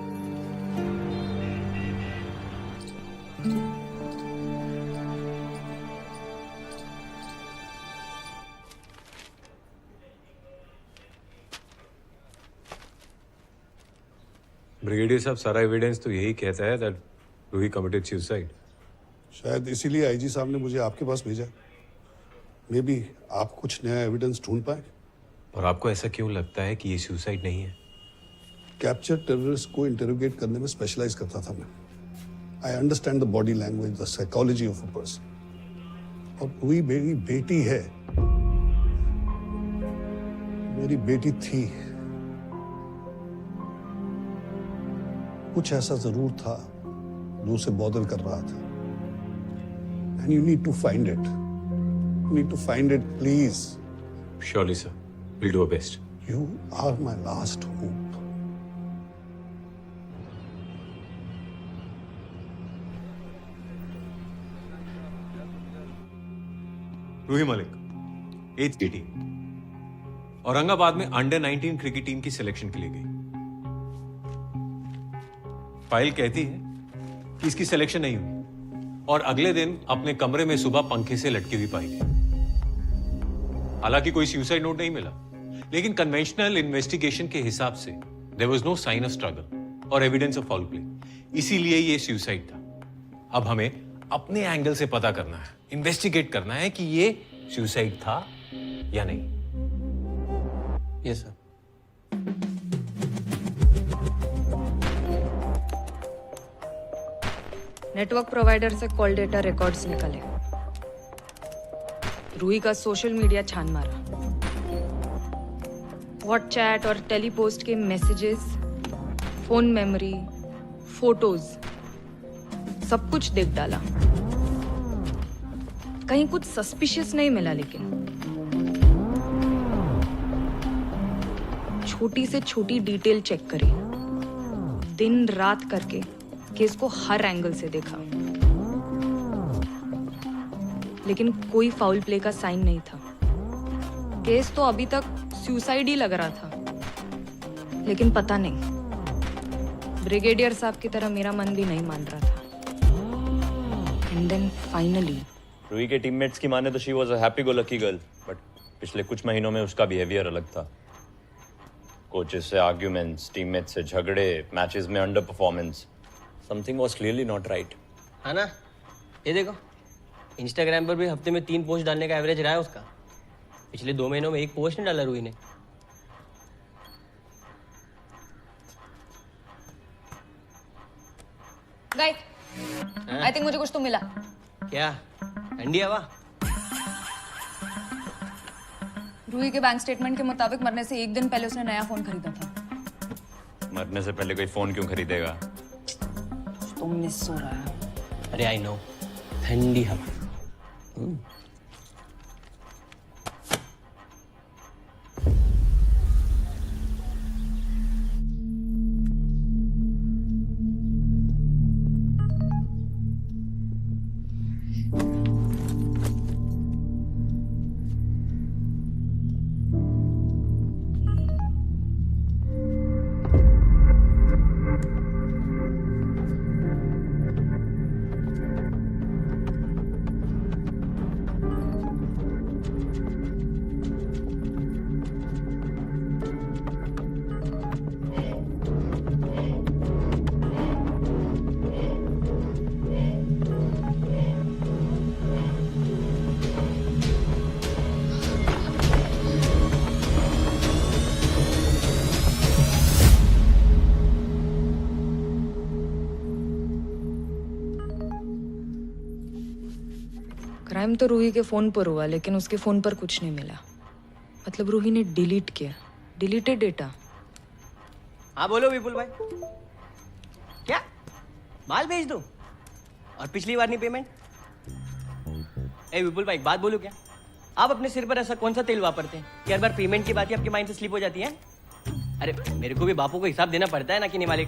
ब्रिगेडियर साहब, सारा एविडेंस तो यही कहता है दैट रूही कमिटेड सुसाइड। शायद इसीलिए आईजी साहब ने मुझे आपके पास भेजा। मे बी आप कुछ नया एविडेंस ढूंढ पाए। और आपको ऐसा क्यों लगता है कि ये सुसाइड नहीं है? कैप्चर टेररिस्ट को इंटरोगेट करने में स्पेशलाइज करता था मैं। I understand the body language, the psychology of a person. और रूही मेरी बेटी है, मेरी बेटी थी। कुछ ऐसा जरूर था जो उसे बॉदर कर रहा था। And you need to find it. You need to find it, please. Surely sir, will do our best. You are my last hope. Roohi Malik, 8th team, Aurangabad में अंडर 19 क्रिकेट टीम की सिलेक्शन के लिए गई। फाइल कहती है कि इसकी सिलेक्शन नहीं हुई और अगले दिन अपने कमरे में सुबह पंखे से लटकी हुई पाई गई। हालांकि कोई सुसाइड नोट नहीं मिला, लेकिन कन्वेंशनल इन्वेस्टिगेशन के हिसाब से there was no sign of struggle और एविडेंस ऑफ फाउल प्ले, इसीलिए ये सुसाइड था। अब हमें अपने एंगल से पता करना है, इन्वेस्टिगेट करना है कि ये सुसाइड था या नहीं। Yes sir. नेटवर्क प्रोवाइडर से कॉल डेटा रिकॉर्ड्स निकले। रूही का सोशल मीडिया छान मारा। व्हाट्सचैट और टेलीपोस्ट के मैसेजेस, फोन मेमोरी, फोटोज, सब कुछ देख डाला। कहीं कुछ सस्पिशियस नहीं मिला, लेकिन छोटी से छोटी डिटेल चेक करी, दिन रात करके केस को हर एंगल से देखा, लेकिन कोई फाउल प्ले का साइन नहीं था। केस तो अभी तक सुसाइड ही लग रहा था, लेकिन पता नहीं, ब्रिगेडियर साहब की तरह मेरा मन भी नहीं मान रहा था। एंड देन फाइनली रूही के टीममेट्स की माने तो she was a happy go lucky girl, but पिछले कुछ महीनों में उसका बिहेवियर अलग था। कोचेस से आर्ग्यूमेंट्स, टीममेट्स से झगड़े, मैचेस में under performance, something was clearly not right. है ना? ये देखो, इंस्टाग्राम पर भी हफ्ते में 3 पोस्ट डालने का एवरेज रहा है उसका। पिछले 2 महीनों में 1 पोस्ट नहीं डाला रूही ने। गाइस, आई थिंक मुझे कुछ तो मिला। क्या? ठंडी हवा? रूही के बैंक स्टेटमेंट के मुताबिक मरने से 1 दिन पहले उसने नया फोन खरीदा था। मरने से पहले कोई फोन क्यों खरीदेगा? तो मिस हो रहा है। अरे आई नो, ठंडी हवा। क्राइम तो रूही के फोन पर हुआ, लेकिन उसके फोन पर कुछ नहीं मिला। मतलब रूही ने डिलीट किया, डिलीटेड डेटा। हाँ बोलो विपुल भाई, क्या माल भेज दो और पिछली बार नहीं पेमेंट? ए विपुल भाई एक बात बोलूं क्या, आप अपने सिर पर ऐसा कौन सा तेल वापरते हैं कि हर बार पेमेंट की बात ही आपके माइंड से स्लिप हो जाती है? अरे मेरे को भी बापू को हिसाब देना पड़ता है ना कि नहीं मालिक।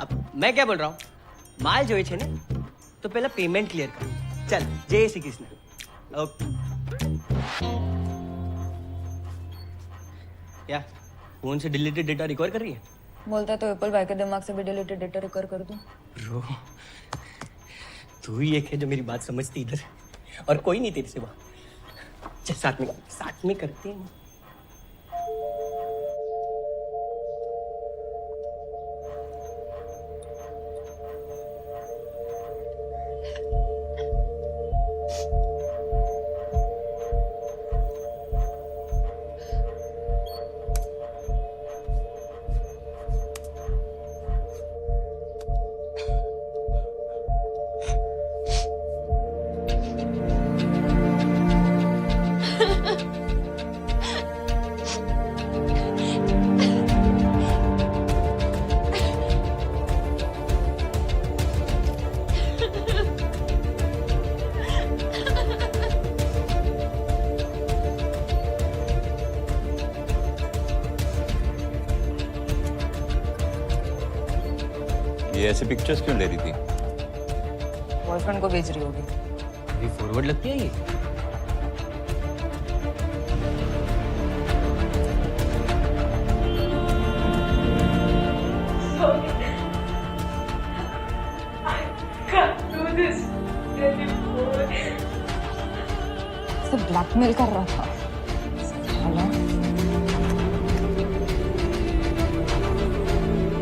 अब मैं क्या बोल रहा हूँ, माल जो है ने तो पहले पेमेंट क्लियर कर। चल जय श्री कृष्ण। ओके क्या फोन से डिलीटेड डेटा रिकवर कर रही है? बोलता तो विपुल भाई के दिमाग से भी डिलीटेड डेटा रिकवर कर दूं। ब्रो तू ही एक है जो मेरी बात समझती इधर, और कोई नहीं तेरे सिवा। चल साथ में करते हैं। ये ऐसे पिक्चर्स क्यों ले रही थी? बॉयफ्रेंड को भेज रही होगी। ये फॉरवर्ड लगती है ये। तो ब्लैकमेल कर रहा था।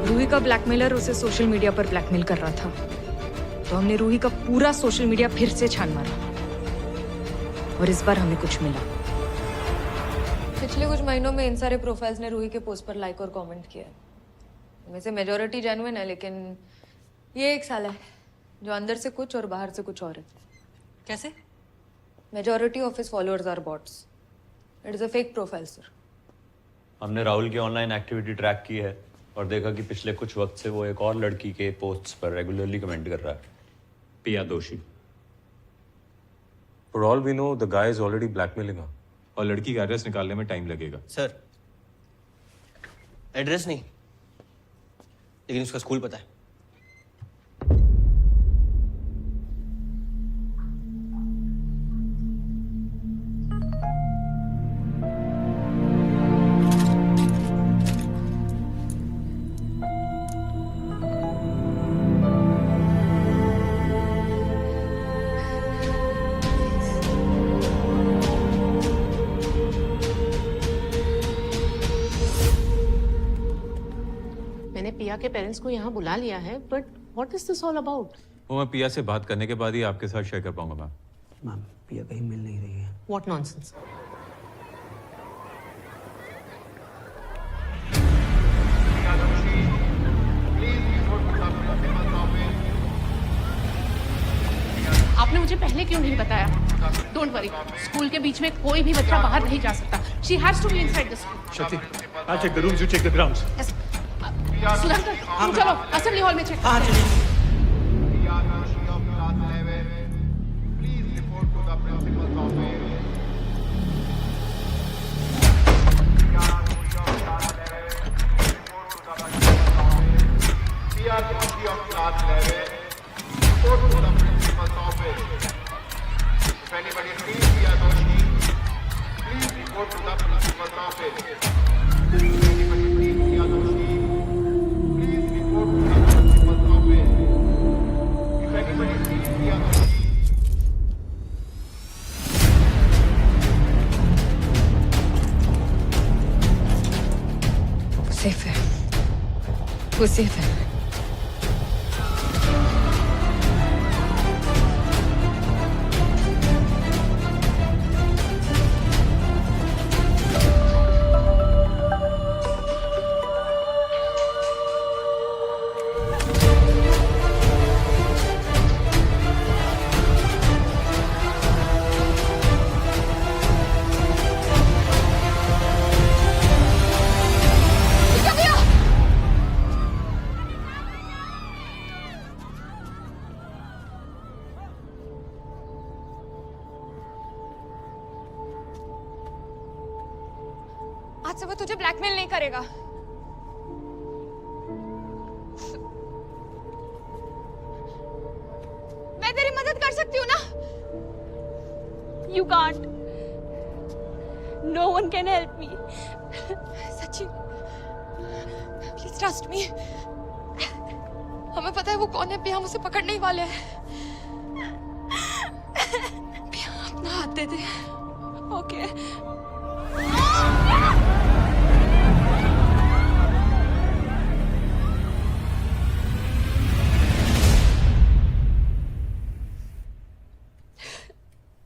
रूही का ब्लैकमेलर उसे सोशल मीडिया पर ब्लैकमेल कर रहा था, तो हमने रूही का पूरा सोशल मीडिया फिर से छान मारा और इस बार हमें कुछ मिला। पिछले कुछ महीनों में इन सारे प्रोफाइल्स ने रूही के पोस्ट पर लाइक और कमेंट किया है। इनमें से मेजॉरिटी जेन्युइन है, लेकिन ये एक साला है जो अंदर से कुछ और बाहर से कुछ और है। कैसे? Majority of his followers are bots. It is a fake profile sir. हमने राहुल की ऑनलाइन एक्टिविटी ट्रैक की है और देखा कि पिछले कुछ वक्त से वो एक और लड़की के पोस्ट्स पर रेगुलरली कमेंट कर रहा है, पिया दोषी। For all we know, the guy is already blackmailing her. और लड़की का एड्रेस निकालने में टाइम लगेगा। सर एड्रेस नहीं, लेकिन उसका स्कूल पता है। मैंने पिया के पेरेंट्स को यहाँ बुला लिया है, but what is this all about? वो मैं पिया से बात करने के बाद ही आपके साथ शेयर कर पाऊंगा मैम। मैम पिया कहीं मिल नहीं रही है। What nonsense. आपने मुझे पहले क्यों नहीं बताया? डोंट वरी, स्कूल के बीच में कोई भी बच्चा बाहर नहीं जा सकता। She has to be inside the school. Shakti, I'll check the rooms, you check the grounds. Sudhakar, तुम चलो असेंबली हॉल में चेक। हाँ चलिए। सेफ है, वो सेफ है। आज से वो तुझे ब्लैकमेल नहीं करेगा। मैं तेरी मदद कर सकती हूँ ना? You can't. No one can help me. सच्ची, please trust me. हमें पता है वो कौन है, पिया हम उसे पकड़ने ही वाले हैं। पिया अपना हाथ दे दे। ओके।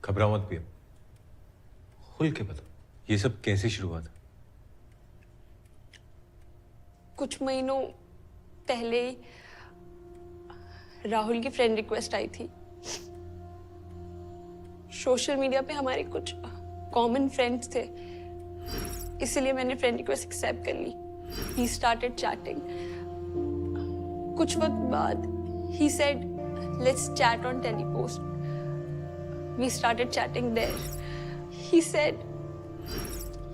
घबराओ मत पिया, खुल के बता ये सब कैसे शुरू हुआ था? कुछ महीनों पहले राहुल की फ्रेंड रिक्वेस्ट आई थी। सोशल मीडिया पे हमारे कुछ कॉमन फ्रेंड्स थे, इसलिए मैंने फ्रेंड रिक्वेस्ट एक्सेप्ट कर ली। He started chatting. कुछ वक्त बाद he said let's chat on Telepost. We started chatting there. He said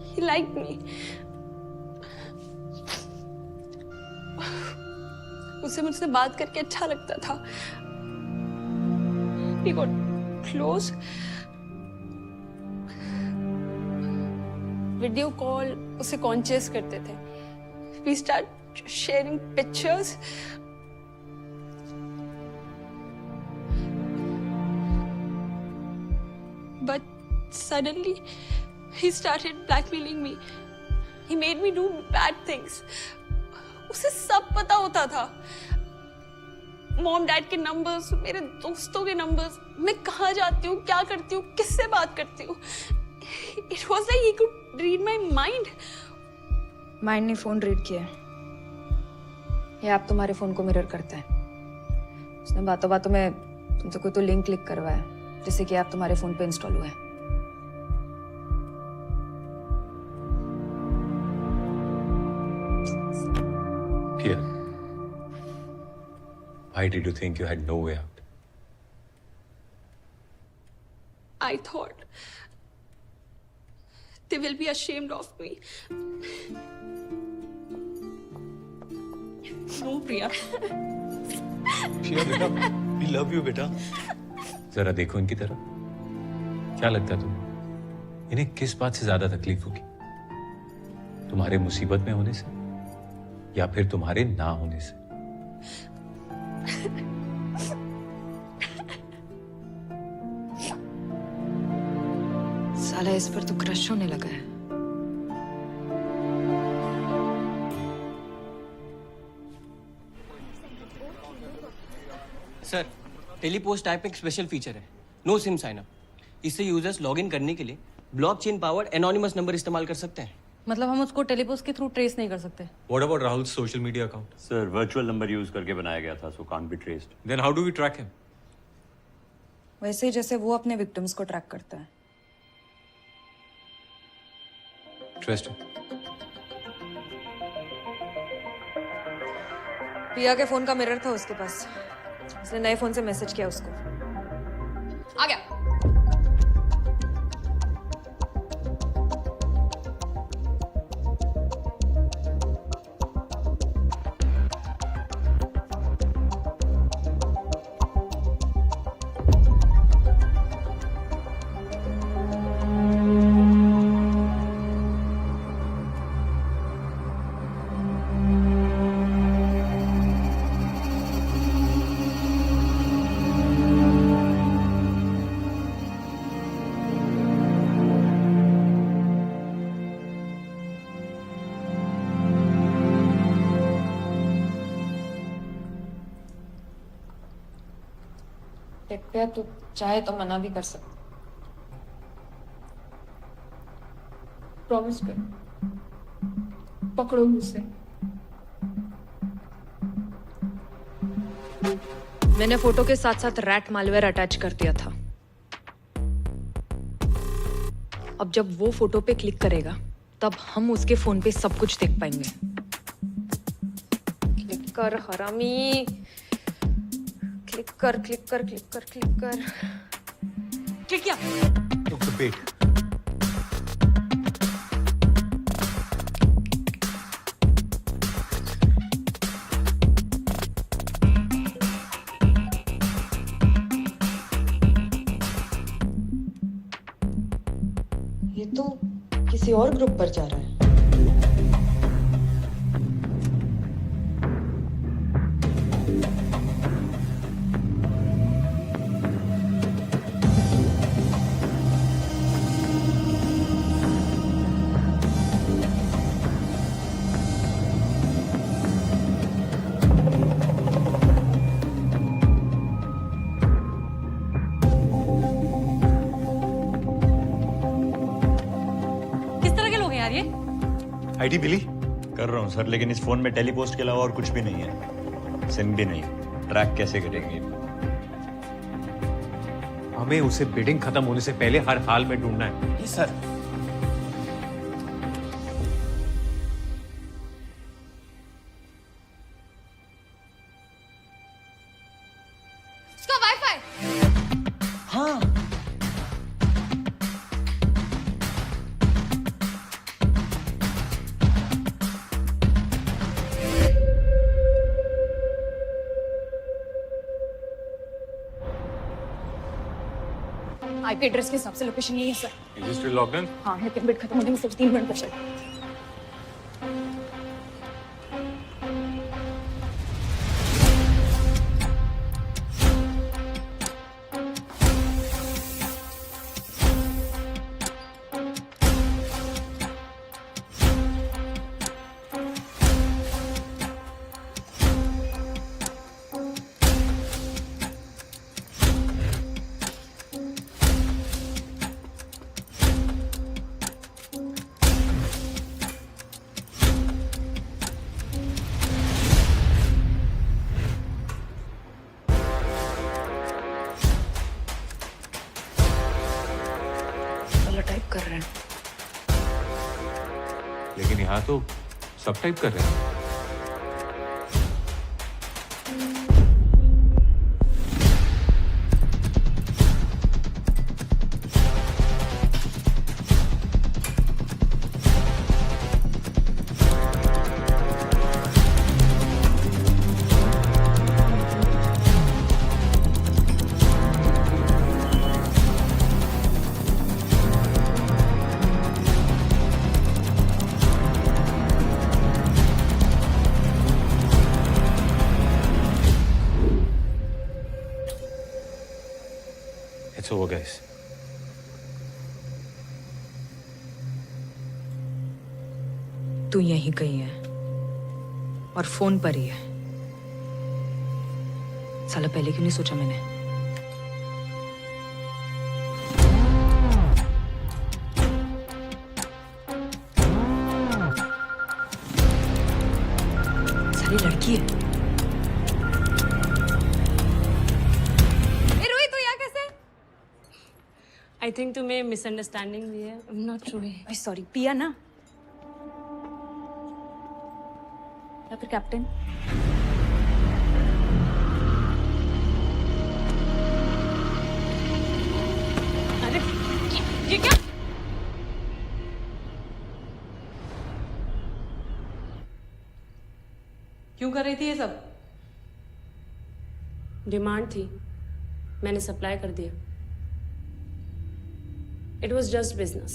he liked me. उसे मुझसे बात करके अच्छा लगता था। We got close. Video call उसे कॉन्शियस करते थे। We start sharing pictures. But suddenly he started blackmailing me. He made me do bad things. उसे सब पता होता था। मॉम डैड के नंबर्स, मेरे दोस्तों के नंबर्स, मैं कहाँ जाती हूँ, क्या करती हूँ, किससे बात करती हूँ। It was like he could read my mind. Mind ने फोन रीड किया। ये ऐप तुम्हारे फोन को मिरर करता है। उसने बातों बातों में तुमसे कोई तो लिंक क्लिक करवाया जिससे कि ऐप तुम्हारे फोन पे इंस्टॉल हुआ है। Pia, why did you think you had no way out? I thought they will be ashamed of me. No, Priya. Pia बेटा, we love you बेटा। जरा देखो इनकी तरफ। क्या लगता है तुम्हें? इन्हें किस बात से ज्यादा तकलीफ होगी? तुम्हारे मुसीबत में होने से या फिर तुम्हारे ना होने से? साला इस पर तो क्रश होने लगा है। सर, टेलीपोस्ट ऐप एक स्पेशल फीचर है, नो सिम साइन अप। इससे यूजर्स लॉगिन करने के लिए ब्लॉकचेन पावर्ड एनोनिमस नंबर इस्तेमाल कर सकते हैं। मतलब हम उसको टेलीपोस्ट के थ्रू ट्रेस नहीं कर सकते। What about Rahul's social media account? Sir virtual number use करके बनाया गया था, so can't be traced. Then how do we track him? वैसे ही जैसे वो अपने विक्टिम्स को ट्रैक करता है। Interesting. पिया के फोन का मिरर था उसके पास। उसने नए फोन से मैसेज किया उसको। आ गया। पे तू चाहे तो मना भी कर सकता। प्रॉमिस कर, पकड़ो मुझसे। मैंने फोटो के साथ साथ रैट मालवेयर अटैच कर दिया था। अब जब वो फोटो पे क्लिक करेगा तब हम उसके फोन पे सब कुछ देख पाएंगे। क्लिक कर हरामी, क्लिक कर क्लिक कर क्लिक कर क्लिक कर। क्लिक किया। Wait. तू किसी और ग्रुप पर जा रहा है? किस तरह के लोग हैं यार ये? आईडी मिली कर रहा हूँ सर, लेकिन इस फोन में टेलीपोस्ट के अलावा और कुछ भी नहीं है, सिम भी नहीं। ट्रैक कैसे करेंगे? हमें उसे बिडिंग खत्म होने से पहले हर हाल में ढूंढना है। जी सर। उसका वाईफाई। हाँ आईपी एड्रेस के हिसाब से लोकेशन यही है sir. Is it still logged in? हाँ, लेकिन बिट खत्म होने में सिर्फ 3 मिनट बचे। चलो टाइप कर रहे हैं। लेकिन यहाँ तो सब टाइप कर रहे हैं। It's over, guys. तू यहीं कहीं है और फोन पर ही है। साला पहले क्यों नहीं सोचा मैंने? साली लड़की है। ए रोहित, तू यहाँ कैसे? आई थिंक तुम्हें मिसअंडरस्टैंडिंग हुई है। I am not sure. Sorry, पिया ना या फिर कैप्टन? अरे ये क्या? क्यों कर रही थी ये सब? डिमांड थी, मैंने सप्लाई कर दिया। It was just business.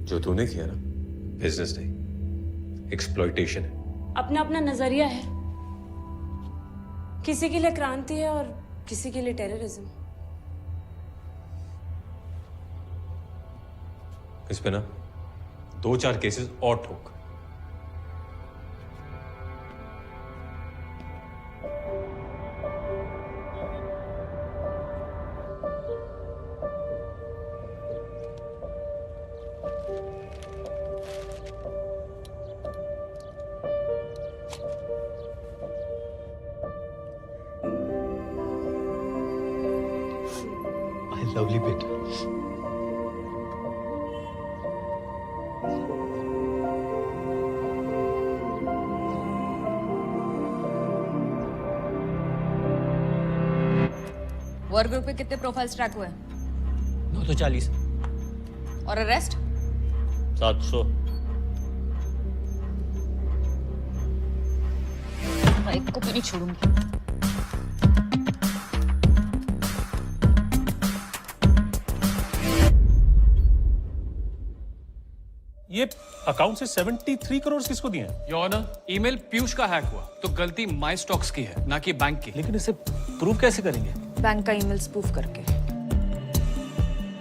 जो तूने किया ना, बिजनेस नहीं, एक्सप्लॉइटेशन है। अपना अपना नजरिया है। किसी के लिए क्रांति है और किसी के लिए टेररिज्म। इस पे ना 2-4 केसेस और ठोक। लवली बेटा। वर्क ग्रुप पे कितने प्रोफाइल्स ट्रैक हुए? 940। और अरेस्ट? 700। एक को भी नहीं छोड़ूंगी। ये अकाउंट से 73 करोड़ किसको दिए हैं? योर ऑनर, ईमेल पीयूष का हैक हुआ तो गलती माई स्टॉक्स की है ना कि बैंक की। लेकिन इसे प्रूव कैसे करेंगे? बैंक का ईमेल स्पूफ करके।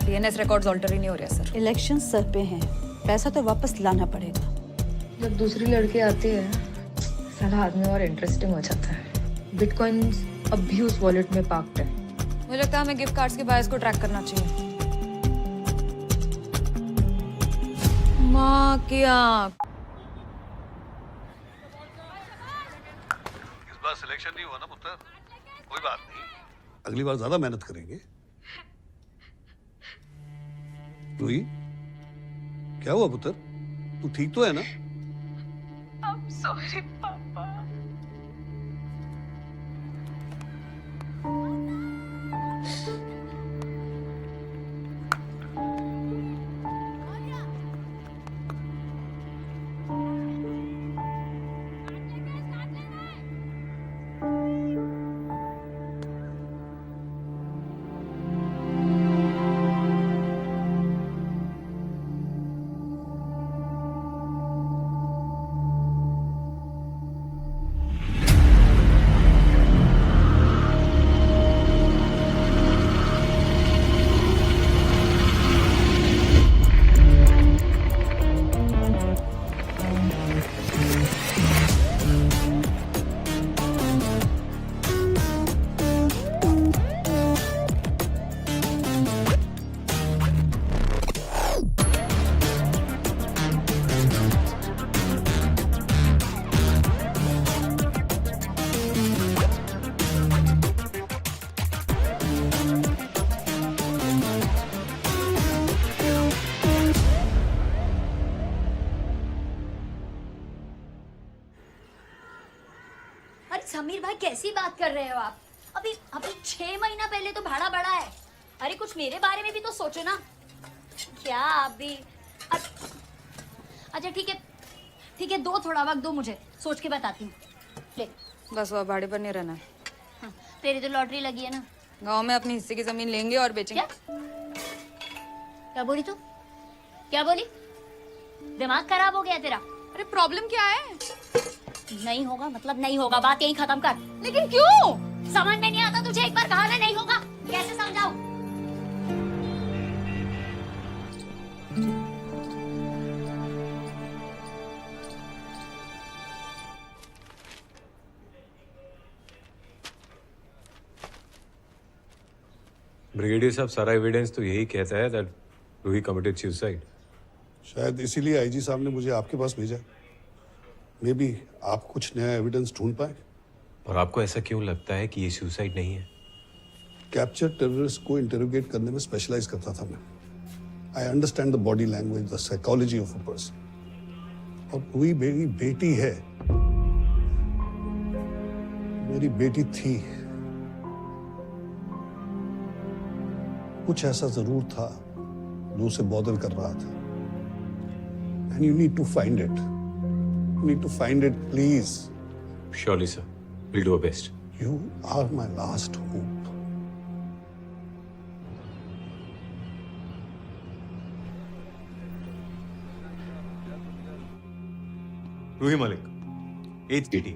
डीएनएस रिकॉर्ड्स ऑल्टर ही नहीं हो रहा सर। इलेक्शन सर पे हैं, पैसा तो वापस लाना पड़ेगा। जब दूसरी लड़की आती है साला आदमी और इंटरेस्टिंग हो जाता है। बिटकॉइंस अब्यूज वॉलेट में पार्क्ड है। मुझे लगता है हमें गिफ्ट कार्ड्स के बायर्स को ट्रैक करना चाहिए। माँ की आँख। इस बार सिलेक्शन नहीं हुआ ना पुत्र, कोई बात नहीं, अगली बार ज्यादा मेहनत करेंगे। रूही, क्या हुआ पुत्र? तू ठीक तो है ना? I'm sorry, पापा। अरे समीर भाई कैसी बात कर रहे हो आप? अभी अभी 6 महीना पहले तो भाड़ा बढ़ा है। अरे कुछ मेरे बारे में भी तो सोचो ना। क्या अभी अच्छा ठीक है दो थोड़ा वक्त दो, मुझे सोच के बताती हूँ। ले बस वो भाड़े पर नहीं रहना है। हाँ, तेरी तो लॉटरी लगी है ना। गांव में अपनी हिस्से की जमीन लेंगे और बेचेंगे। क्या बोली तू? क्या बोली? दिमाग खराब हो गया तेरा? अरे प्रॉब्लम क्या है? नहीं होगा मतलब नहीं होगा, बात यही खत्म कर। लेकिन क्यों? समझ में नहीं आता तुझे? एक बार कहा ना नहीं होगा, कैसे समझाऊं? ब्रिगेडियर साहब, सारा एविडेंस तो यही कहता है दैट रूही कमिटेड सुसाइड। शायद इसीलिए आईजी साहब ने मुझे आपके पास भेजा। मे बी आप कुछ नया एविडेंस ढूंढ पाए। और आपको ऐसा क्यों लगता है कि ये सुसाइड नहीं है? कैप्चर टेररिस्ट को इंटरोगेट करने में स्पेशलाइज करता था मैं। I understand the body language, the psychology of a person. और रूही मेरी बेटी है, मेरी बेटी थी। कुछ ऐसा जरूर था जो उसे बॉदर कर रहा था। And you need to find it. You need to find it, please. Surely, sir. We'll do our best. You are my last hope. Roohi Malik, age 18,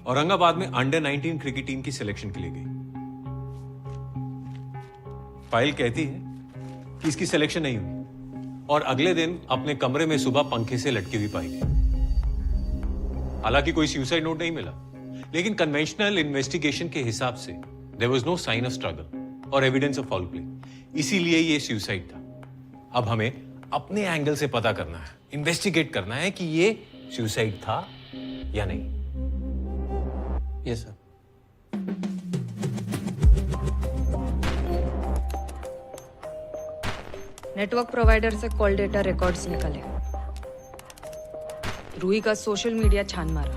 Aurangabad में अंडर 19 क्रिकेट टीम की सिलेक्शन के लिए गई। फाइल कहती है कि इसकी सिलेक्शन नहीं हुई और अगले दिन अपने कमरे में सुबह पंखे से लटकी हुई पाई गई। हालांकि कोई सुसाइड नोट नहीं मिला, लेकिन कन्वेंशनल इन्वेस्टिगेशन के हिसाब से there was no sign of struggle और एविडेंस ऑफ फाउल प्ले, इसीलिए ये सुसाइड था। अब हमें अपने एंगल से पता करना है, इन्वेस्टिगेट करना है कि ये सुसाइड था या नहीं। Yes sir. नेटवर्क प्रोवाइडर से कॉल डेटा रिकॉर्ड्स निकाले। रूही का सोशल मीडिया छान मारा।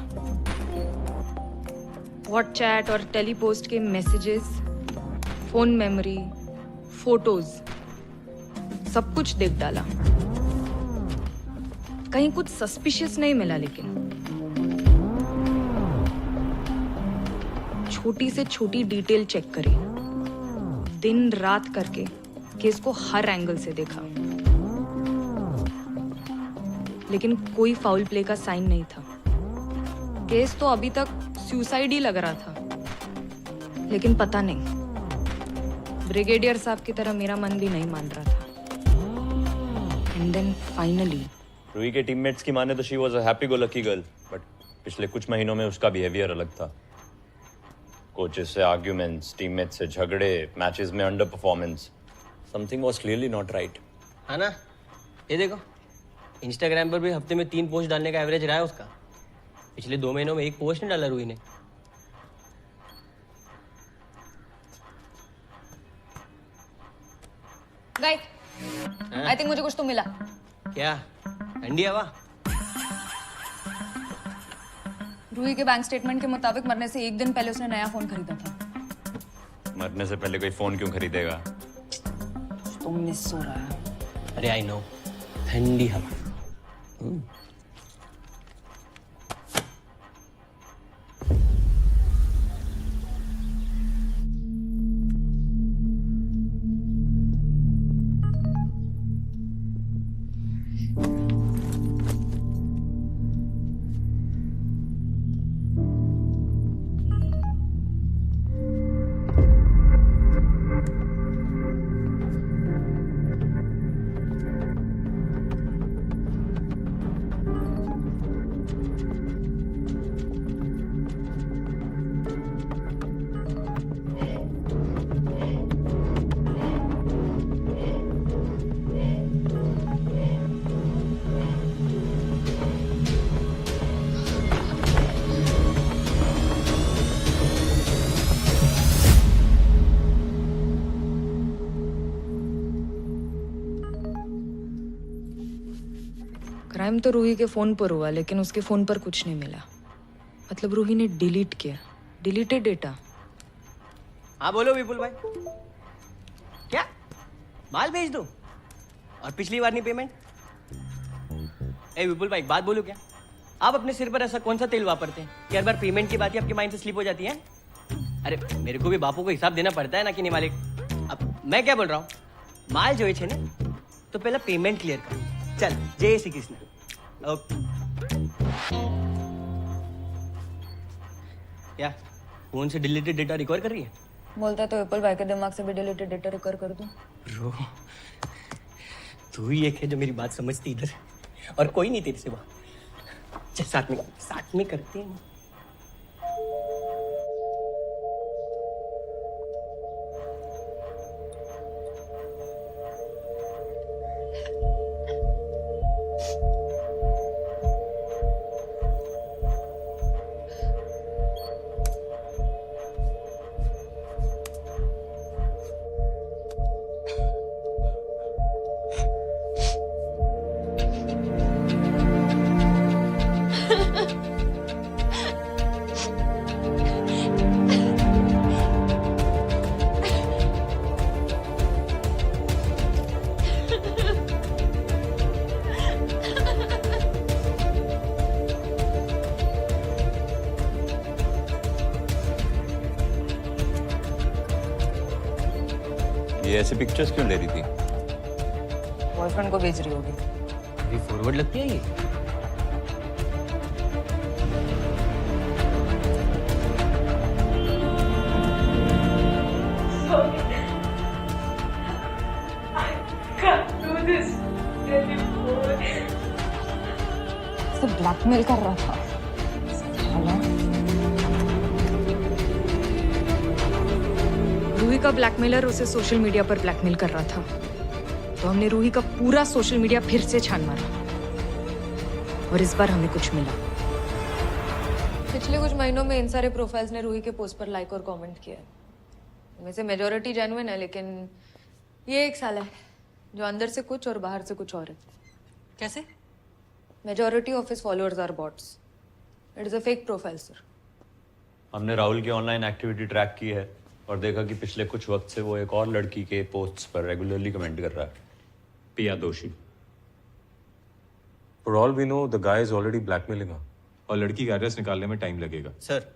व्हाट्सचैट और टेलीपोस्ट के मैसेजेस, फोन मेमोरी, फोटोज, सब कुछ देख डाला। कहीं कुछ सस्पिशियस नहीं मिला, लेकिन छोटी से छोटी डिटेल चेक करी, दिन रात करके केस को हर एंगल से देखा। लेकिन कोई फाउल प्ले का साइन नहीं था। केस तो अभी तक सुसाइड ही लग रहा था, लेकिन पता नहीं, ब्रिगेडियर साहब की तरह मेरा मन भी नहीं मान रहा था। एंड देन फाइनली रूही के टीममेट्स की माने तो she was a happy go lucky girl, but पिछले कुछ महीनों में उसका बिहेवियर अलग था। कोचेस से आर्ग्यूमेंट्स, टीममेट्स से झगड़े, मैचेस में under performance, something was clearly not right. है ना? ये देखो, इंस्टाग्राम पर भी हफ्ते में 3 पोस्ट डालने का एवरेज रहा है उसका। पिछले 2 महीनों में 1 पोस्ट नहीं डाला रूही ने। गाइस, आई थिंक मुझे कुछ तो मिला। क्या? ठंडी हवा? रूही के बैंक स्टेटमेंट के मुताबिक मरने से 1 दिन पहले उसने नया फोन खरीदा था। मरने से पहले कोई फोन क्यों खरीदेगा? तो मिस हो रहा है। अरे आई नो, ठंडी हवा। क्राइम तो रूही के फोन पर हुआ, लेकिन उसके फोन पर कुछ नहीं मिला। मतलब रूही ने डिलीट किया, डिलीटेड डेटा। हाँ बोलो विपुल भाई। क्या? माल भेज दो और पिछली बार नहीं पेमेंट? ए विपुल भाई, एक बात बोलूं क्या? आप अपने सिर पर ऐसा कौन सा तेल वापरते हैं कि हर बार पेमेंट की बात ही आपके माइंड से स्लिप हो जाती है? अरे मेरे को भी बापू को हिसाब देना पड़ता है ना कि नहीं मालिक। अब मैं क्या बोल रहा हूँ, माल जो है ना, तो पहले पेमेंट क्लियर कर। चल, जय श्री कृष्ण। ओके। क्या फोन से डिलीटेड डेटा रिकवर कर रही है? बोलता तो एप्पल भाई के दिमाग से भी डिलीटेड डेटा रिकवर कर दूं। ब्रो, तू ही एक है जो मेरी बात समझती इधर, और कोई नहीं तेरे सिवा। चल साथ में करते हैं। ये ऐसे पिक्चर्स क्यों ले रही थी? बॉयफ्रेंड को भेज रही होगी। ये फॉरवर्ड लगती है ये। तो ब्लैकमेल कर रहा था। रूही का ब्लैकमेलर उसे सोशल मीडिया पर ब्लैकमेल कर रहा था, तो हमने रूही का पूरा सोशल मीडिया फिर से छान मारा, और इस बार हमें कुछ मिला। पिछले कुछ महीनों में इन सारे प्रोफाइल्स ने रूही के पोस्ट पर लाइक और कमेंट किया है। इनमें से मेजॉरिटी जेन्युइन है, लेकिन ये एक साला है जो अंदर से कुछ और बाहर से कुछ और है। कैसे? Majority of his followers are bots. It is a fake profile sir. हमने राहुल की ऑनलाइन एक्टिविटी ट्रैक की है और देखा कि पिछले कुछ वक्त से वो एक और लड़की के पोस्ट्स पर रेगुलरली कमेंट कर रहा है। पिया दोषी। For all we know, the guy is already blackmailing her. और लड़की का एड्रेस निकालने में टाइम लगेगा। सर,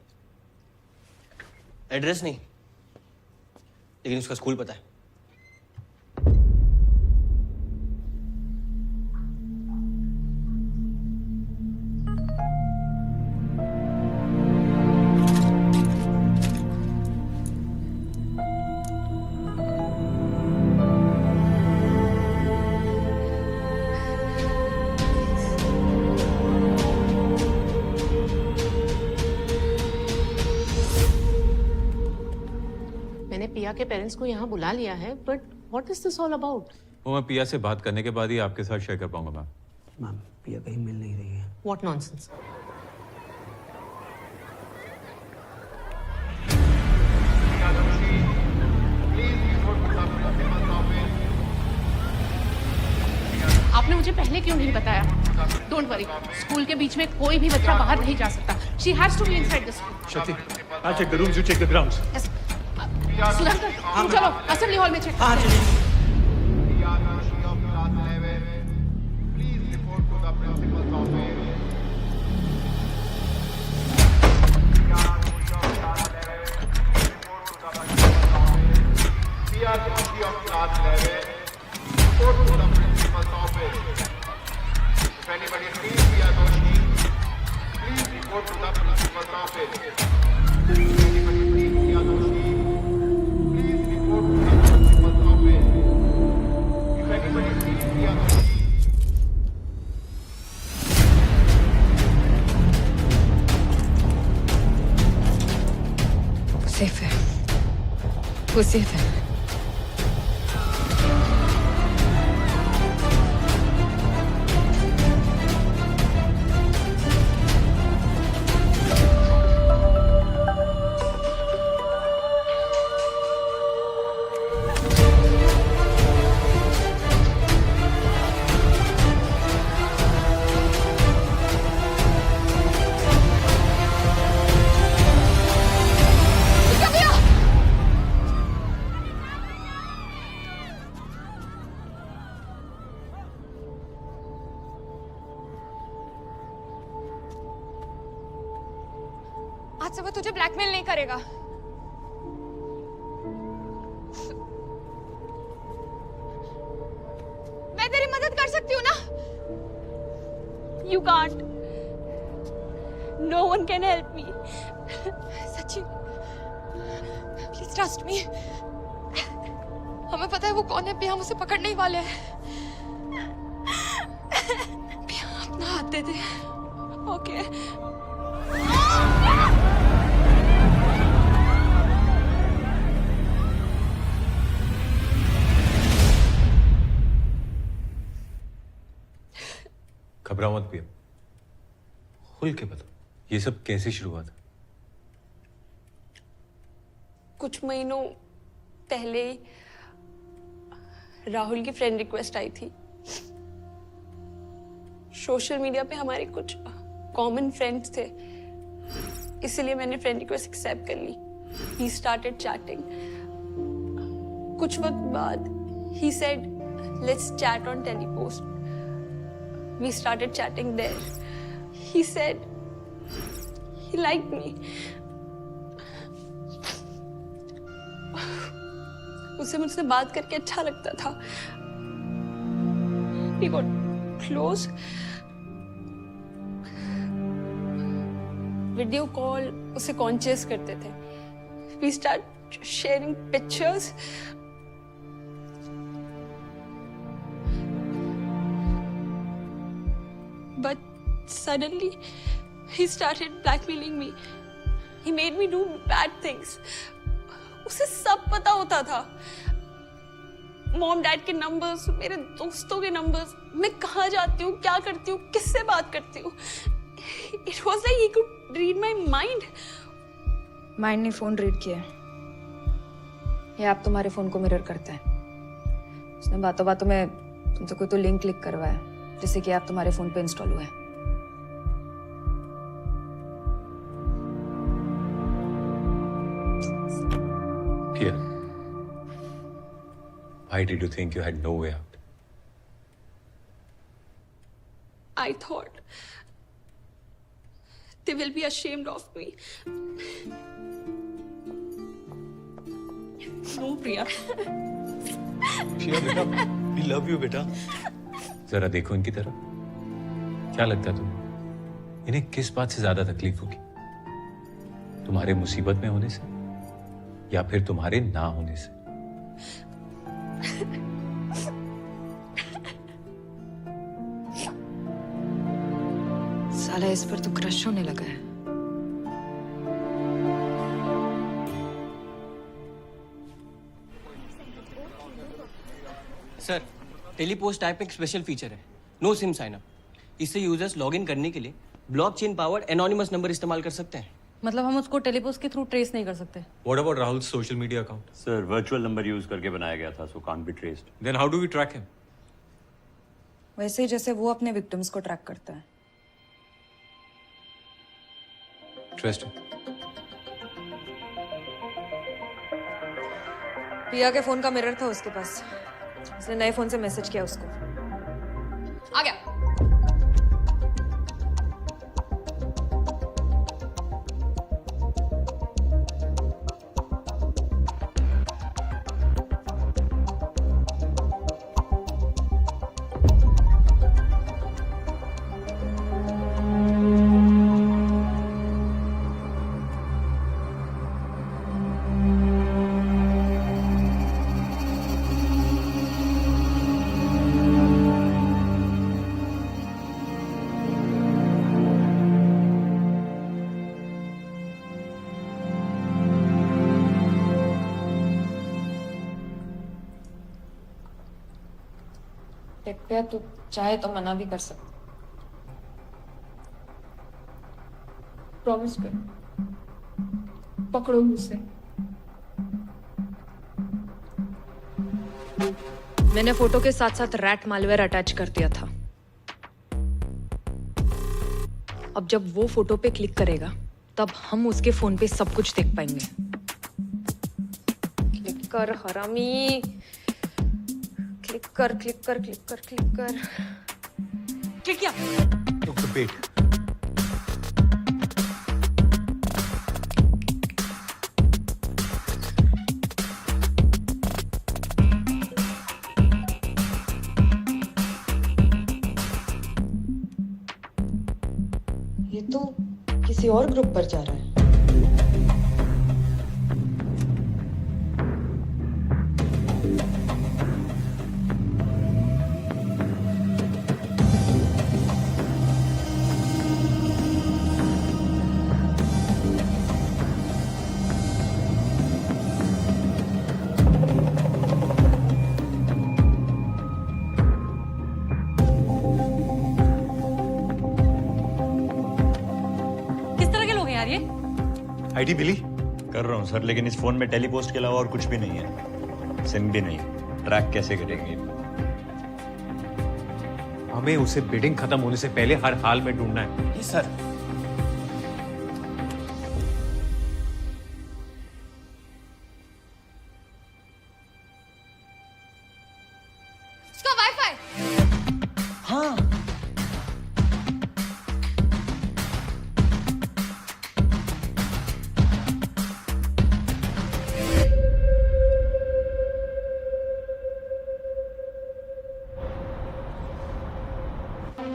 एड्रेस नहीं, लेकिन उसका स्कूल पता है। मैंने पिया के पेरेंट्स को यहाँ बुला लिया है, but what is this all about? वो मैं पिया से बात करने के बाद ही आपके साथ शेयर कर पाऊंगा मैम। मैम पिया कहीं मिल नहीं रही है। What nonsense. आपने मुझे पहले क्यों नहीं बताया? डोंट वरी, स्कूल के बीच में कोई भी बच्चा बाहर नहीं जा सकता। She has to be inside the school. Shakti, I'll check the rooms, you check the grounds. Sudhakar, तुम चलो असेंबली हॉल में चेक। हाँ चलिए। सेफ है, वो सेफ है। आज से वो तुझे ब्लैकमेल नहीं करेगा। मैं तेरी मदद कर सकती हूँ ना? You can't. No one can help me. सच्ची, please trust me. हमें पता है वो कौन है। पिया हम उसे पकड़ने ही वाले हैं। पिया अपना हाथ दे दे। ओके। घबराओ मत पिया, खुल के बता ये सब कैसे शुरू हुआ था? कुछ महीनों पहले राहुल की फ्रेंड रिक्वेस्ट आई थी। सोशल मीडिया पे हमारे कुछ कॉमन फ्रेंड्स थे, इसलिए मैंने फ्रेंड रिक्वेस्ट एक्सेप्ट कर ली। He started chatting. कुछ वक्त बाद he said let's chat on Telepost. We started chatting there. He said he liked me. उसे मुझसे बात करके अच्छा लगता था। We got close. Video call उसे कॉन्शियस करते थे। We start sharing pictures. But suddenly, he started blackmailing me. He made me do bad things. उसे सब पता होता था। मॉम डैड के नंबर्स, मेरे दोस्तों के नंबर्स, मैं कहाँ जाती हूँ, क्या करती हूँ, किससे बात करती हूँ। It was like he could read my mind. Mind ने फोन रीड किया। ये ऐप तुम्हारे फोन को मिरर करता है। उसने बातों बातों में तुमसे कोई तो लिंक क्लिक करवाया जिससे कि ऐप तुम्हारे फोन पे इंस्टॉल हुआ है। Pia, why did you think you had no way out? I thought they will be ashamed of me. No, Priya. Pia बेटा, we love you बेटा। जरा देखो इनकी तरफ। क्या लगता है तुम्हें इन्हें किस बात से ज्यादा तकलीफ होगी? तुम्हारे मुसीबत में होने से या फिर तुम्हारे ना होने से? साला इस पर तो क्रश होने लगा है। सर, टेलीपोस्ट ऐप में एक स्पेशल फीचर है, नो सिम साइन अप। इससे यूजर्स लॉगिन करने के लिए ब्लॉकचेन पावर्ड एनोनिमस नंबर इस्तेमाल कर सकते हैं। मतलब हम उसको टेलीपोस्ट के थ्रू ट्रेस नहीं कर सकते? What about Rahul's social media account? Sir virtual number use करके बनाया गया था, so can't be traced. Then how do we track him? वैसे ही जैसे वो अपने विक्टिम्स को ट्रैक करता है। Interesting. पिया के फोन का मिरर था उसके पास, उसने नए फोन से मैसेज किया उसको। आ गया। देख पे तू चाहे तो मना भी कर सकता, प्रॉमिस पे पकड़ो मुझसे। मैंने फोटो के साथ साथ रैट मालवेयर अटैच कर दिया था। अब जब वो फोटो पे क्लिक करेगा तब हम उसके फोन पे सब कुछ देख पाएंगे। क्लिक कर हरामी, क्लिक कर क्लिक कर क्लिक कर क्लिक कर। क्लिक किया। Dr. Bate. ये तो किसी और ग्रुप पर जा रहा है। किस तरह के लोग हैं यार ये? आईडी मिली? कर रहा हूँ सर, लेकिन इस फोन में टेलीपोस्ट के अलावा और कुछ भी नहीं है, सिम भी नहीं। ट्रैक कैसे करेंगे? हमें उसे बिडिंग खत्म होने से पहले हर हाल में ढूंढना है। जी सर। उसका वाईफाई। हाँ,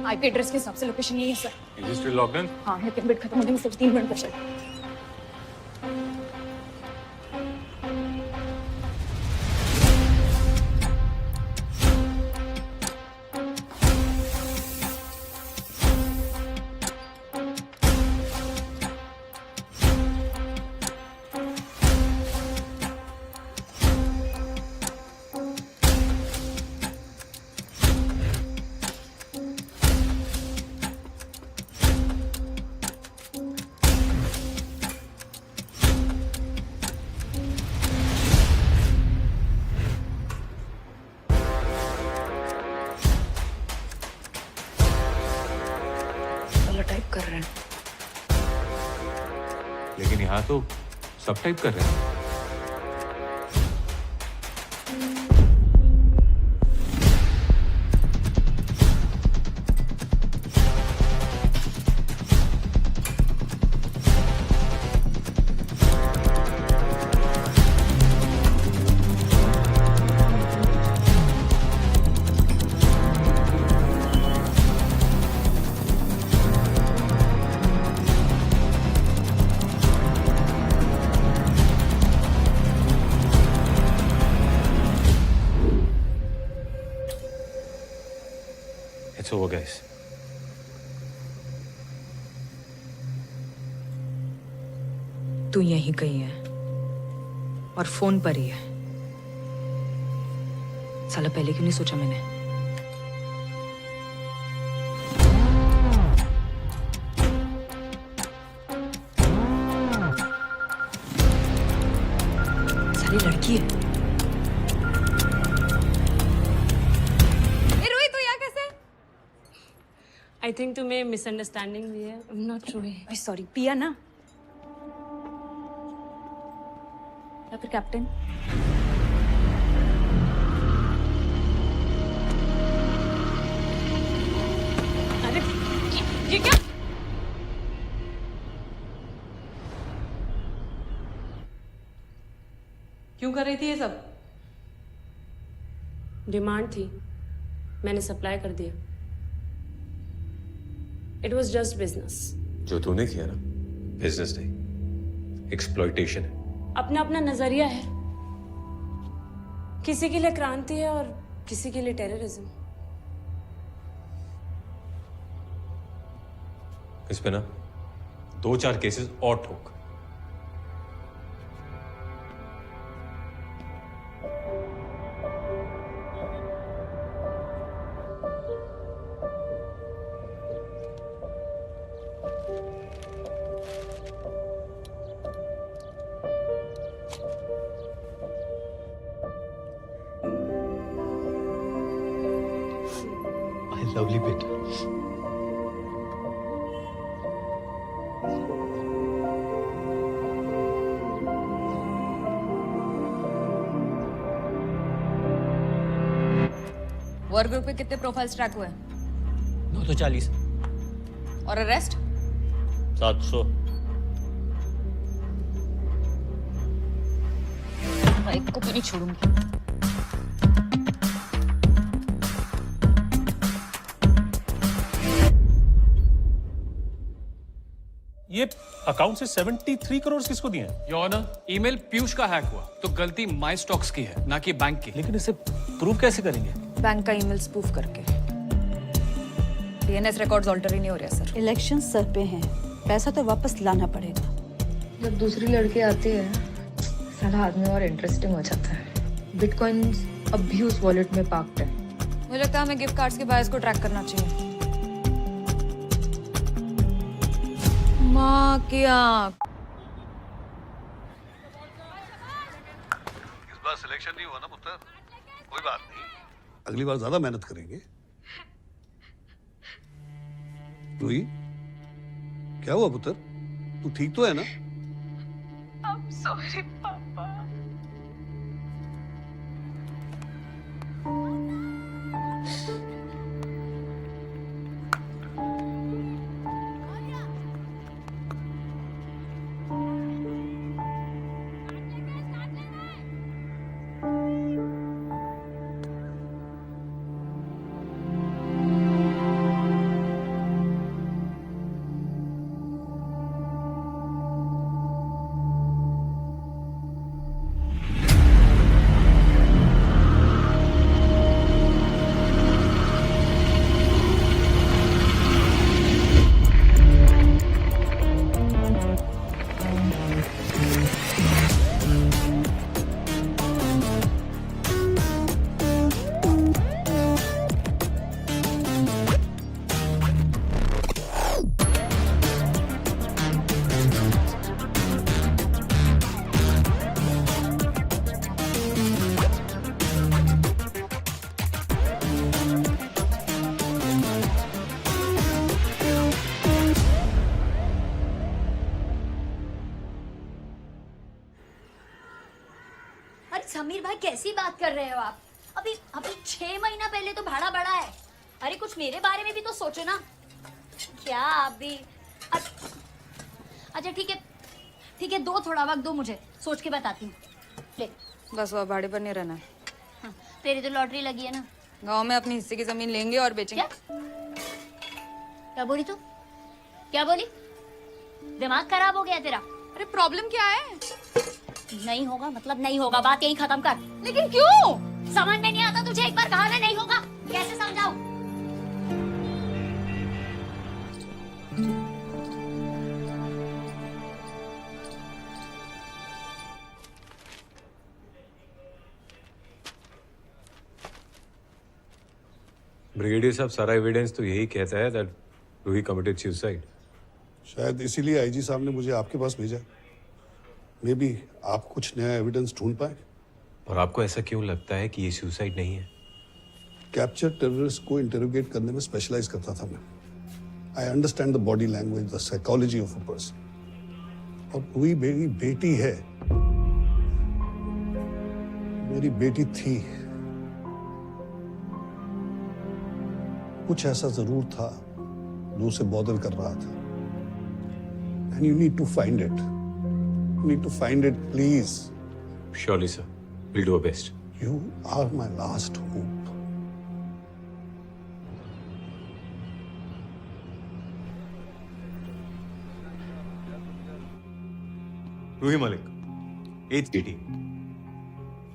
आईपी एड्रेस के हिसाब से लोकेशन यही है sir. Is he still logged in? हाँ, लेकिन बिट खत्म होने में सिर्फ 3 मिनट बचे। टाइप कर रहे हैं, लेकिन यहाँ तो सब टाइप कर रहे हैं। It's over, guys. तू यहीं कहीं है और फोन पर ही है। साला पहले क्यों नहीं सोचा मैंने? साली लड़की है। ए रोहित, तू यहाँ कैसे? आई थिंक तुम्हें मिसअंडरस्टैंडिंग हुई है। I am not sure. Sorry, पिया ना या फिर कैप्टन? अरे ये क्या? क्यों कर रही थी ये सब? डिमांड थी, मैंने सप्लाई कर दिया। It was just business. जो तूने किया ना, बिजनेस नहीं, एक्सप्लॉइटेशन है। अपना अपना नजरिया है। किसी के लिए क्रांति है और किसी के लिए टेररिज्म। इस पे ना 2-4 केसेस और ठोक। लवली बेटा। वर्क ग्रुप पे कितने प्रोफाइल्स ट्रैक हुए? 940। और अरेस्ट? 700। एक को भी नहीं छोड़ूंगी। ये अकाउंट से 73 करोड़ किसको दिए हैं? योर ऑनर, ईमेल पीयूष का हैक हुआ तो गलती माई स्टॉक्स की है, ना कि बैंक की। लेकिन इसे प्रूव कैसे करेंगे? बैंक का ईमेल स्पूफ करके। डीएनएस रिकॉर्ड्स ऑल्टर ही नहीं हो रहे सर। इलेक्शन सर पे हैं, पैसा तो वापस लाना पड़ेगा। जब दूसरी लड़की आती है, साला आदमी और इंटरेस्टिंग हो जाता है। बिटकॉइंस अब्यूज वॉलेट में पार्क्ड है। मुझे लगता है हमें गिफ्ट कार्ड्स के बायर्स को ट्रैक करना चाहिए। माँ की आँख। इस बार सिलेक्शन नहीं हुआ ना पुत्र, कोई बात नहीं, अगली बार ज्यादा मेहनत करेंगे। रूही, क्या हुआ पुत्र? तू ठीक तो है ना? I'm sorry, पापा। समीर भाई कैसी बात कर रहे हो आप? अभी अभी 6 महीना पहले तो भाड़ा बढ़ा है। अरे कुछ मेरे बारे में भी तो सोचो ना। क्या अभी? अच्छा ठीक है, दो थोड़ा वक्त दो, मुझे सोच के बताती हूँ। ले बस वो भाड़े पर नहीं रहना है। हाँ, तेरी तो लॉटरी लगी है ना। गांव में अपनी हिस्से की जमीन लेंगे और बेचेंगे। क्या बोली तू? क्या बोली? दिमाग खराब हो गया तेरा? अरे प्रॉब्लम क्या है? नहीं होगा मतलब नहीं होगा, बात यही खत्म कर। लेकिन क्यों? समझ में नहीं आता तुझे? एक बार कहा ना नहीं होगा, कैसे समझाऊं? ब्रिगेडियर साहब, सारा एविडेंस तो यही कहता है दैट रूही कमिटेड सुसाइड। शायद इसीलिए आईजी साहब ने मुझे आपके पास भेजा। मे बी आप कुछ नया एविडेंस ढूंढ पाए। और आपको ऐसा क्यों लगता है कि ये सुसाइड नहीं है? कैप्चर टेररिस्ट को इंटरोगेट करने में स्पेशलाइज करता था मैं। I understand the body language, the psychology of a person. और रूही मेरी बेटी है, मेरी बेटी थी। कुछ ऐसा जरूर था जो उसे बॉदर कर रहा था। And you need to find it. You need to find it, please. Surely sir, will do our best. You are my last hope. Roohi Malik, 8th team,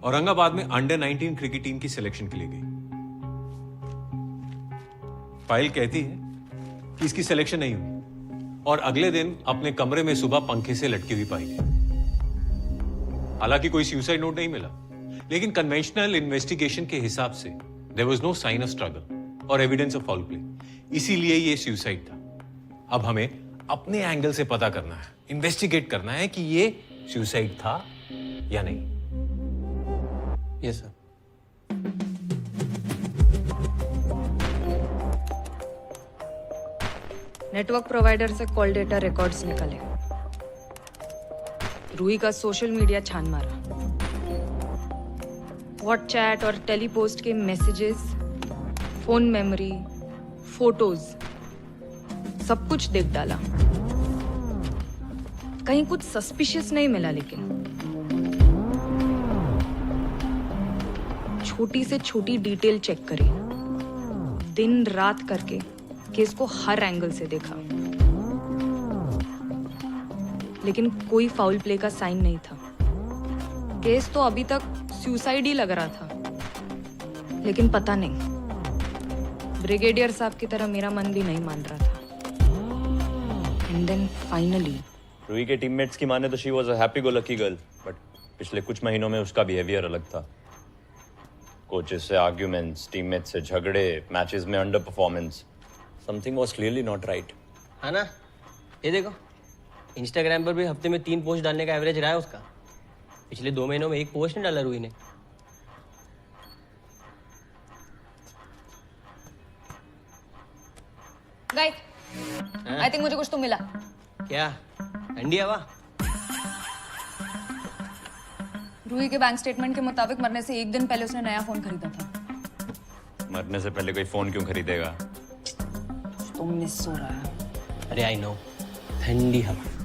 Aurangabad में अंडर 19 क्रिकेट टीम की सिलेक्शन के लिए गई। फाइल कहती है कि इसकी सिलेक्शन नहीं हुई और अगले दिन अपने कमरे में सुबह पंखे से लटकी हुई पाई गई। हालांकि कोई सुसाइड नोट नहीं मिला, लेकिन कन्वेंशनल इन्वेस्टिगेशन के हिसाब से there was no sign of struggle और एविडेंस ऑफ फाउल प्ले, इसीलिए ये सुसाइड था। अब हमें अपने एंगल से पता करना है, इन्वेस्टिगेट करना है कि ये सुसाइड था या नहीं। Yes sir. नेटवर्क प्रोवाइडर से कॉल डेटा रिकॉर्ड्स निकले। रूही का सोशल मीडिया छान मारा। व्हाट्सचैट और टेलीपोस्ट के मैसेजेस, फोन मेमोरी, फोटोज, सब कुछ देख डाला। कहीं कुछ सस्पिशियस नहीं मिला, लेकिन छोटी से छोटी डिटेल चेक करी, दिन रात करके केस को हर एंगल से देखा, लेकिन कोई फाउल प्ले का साइन नहीं था। केस तो अभी तक सुसाइड ही लग रहा था, लेकिन पता नहीं, ब्रिगेडियर साहब की तरह मेरा मन भी नहीं मान रहा था। एंड देन फाइनली रूही के टीममेट्स की माने तो she was a happy go lucky girl, but पिछले कुछ महीनों में उसका बिहेवियर अलग था। कोचेस से आर्ग्यूमेंट्स, टीममेट्स से झगड़े, मैचेस में under performance, something was clearly not right. है ना? ये देखो, इंस्टाग्राम पर भी हफ्ते में 3 पोस्ट डालने का एवरेज रहा है उसका। पिछले 2 महीनों में 1 पोस्ट नहीं डाला रूही ने। गाइस, आई थिंक मुझे कुछ तो मिला। क्या? ठंडी हवा? रूही के बैंक स्टेटमेंट के मुताबिक मरने से 1 दिन पहले उसने नया फोन खरीदा था। मरने से पहले कोई फोन क्यों खरीदेगा? तो मिस हो रहा है। अरे आई नो, ठंडी हवा।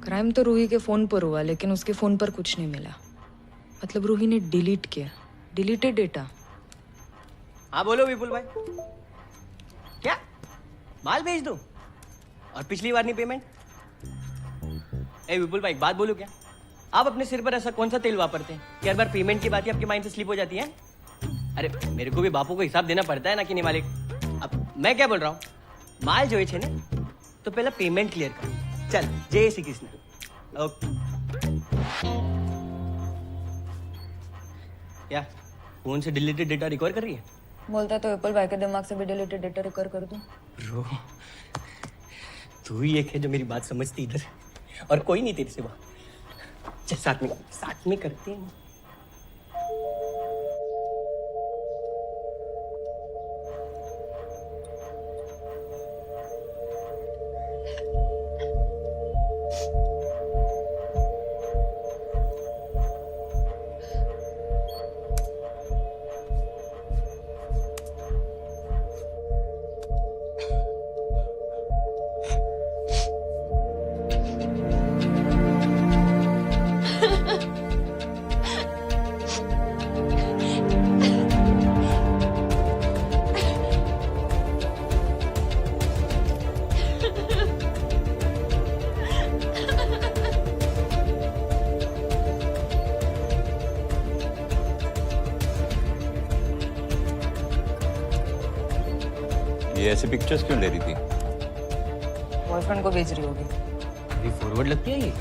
क्राइम तो रूही के फोन पर हुआ, लेकिन उसके फोन पर कुछ नहीं मिला। मतलब रूही ने डिलीट किया, डिलीटेड डेटा। हाँ बोलो विपुल भाई। क्या? माल भेज दो? और पिछली बार नहीं पेमेंट? ए विपुल भाई, एक बात बोलूं क्या? आप अपने सिर पर ऐसा कौन सा तेल वापरते हैं कि हर बार पेमेंट की बात ही आपके माइंड से स्लिप हो जाती है? अरे मेरे को भी बापू को हिसाब देना पड़ता है ना कि नहीं मालिक। अब मैं क्या बोल रहा हूँ, माल जो है ना, तो पहले पेमेंट क्लियर कर। चल, जय श्री कृष्ण। ओके। क्या फोन से डिलीटेड डेटा रिकवर कर रही है? बोलता तो एप्पल भाई के दिमाग से भी डिलीटेड डेटा रिकवर कर दूं। ब्रो, तू ही एक है जो मेरी बात समझती इधर, और कोई नहीं तेरे सिवा। चल साथ में करते हैं। ये ऐसी पिक्चर्स क्यों ले रही थी? बॉयफ्रेंड को भेज रही होगी। ये फॉरवर्ड लगती है ये?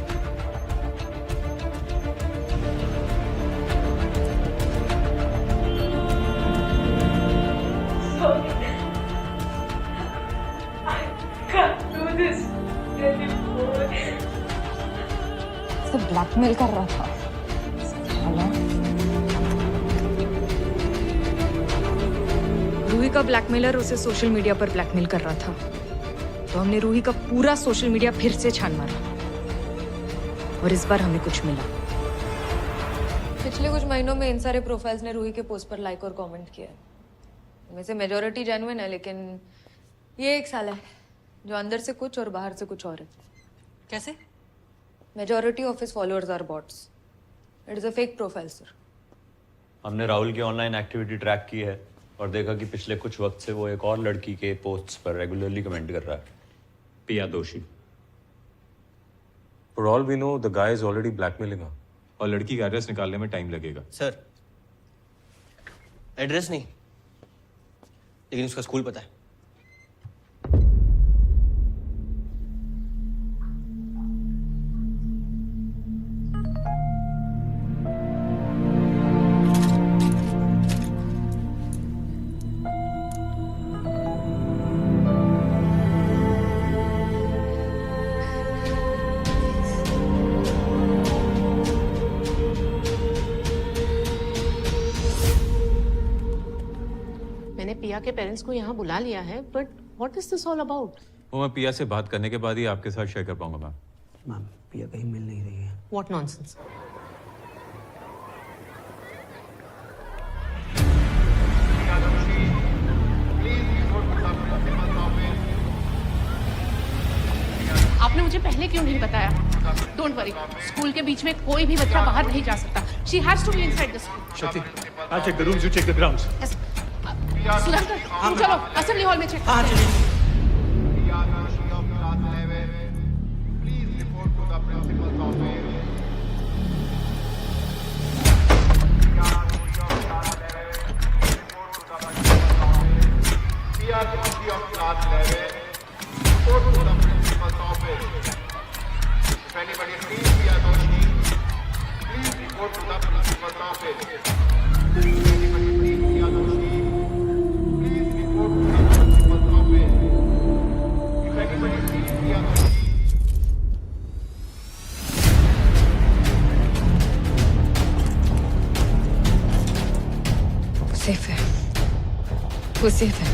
तो ब्लैकमेल कर रहा था। रूही का ब्लैकमेलर उसे सोशल मीडिया पर ब्लैकमेल कर रहा था, तो हमने रूही का पूरा सोशल मीडिया फिर से छान मारा और इस बार हमें कुछ मिला। पिछले कुछ महीनों में इन सारे प्रोफाइल्स ने रूही के पोस्ट पर लाइक और कमेंट किया है। इनमें से मेजॉरिटी जेन्युइन है, लेकिन ये एक साल है जो अंदर से कुछ और बाहर से कुछ और है। कैसे? Majority of his followers are bots. It is a fake profile sir. हमने राहुल की ऑनलाइन एक्टिविटी ट्रैक की है और देखा कि पिछले कुछ वक्त से वो एक और लड़की के पोस्ट्स पर रेगुलरली कमेंट कर रहा है, पिया दोषी। For all we know, the guy is already blackmailing her. और लड़की का एड्रेस निकालने में टाइम लगेगा। सर, एड्रेस नहीं, लेकिन उसका स्कूल पता है। मैंने पिया के पेरेंट्स को यहाँ बुला लिया है, but what is this all about? वो मैं पिया से बात करने के बाद ही आपके साथ शेयर कर पाऊंगा मैम। मैम, पिया कहीं मिल नहीं रही है। What nonsense. आपने मुझे पहले क्यों नहीं बताया? डोंट वरी, स्कूल के बीच में कोई भी बच्चा बाहर नहीं जा सकता। She has to be inside the school. Shakti, I'll check the rooms, you check the grounds. Sudhakar, तुम चलो असेंबली हॉल में चेक। हाँ चलिए। सेफ है, वो सेफ है।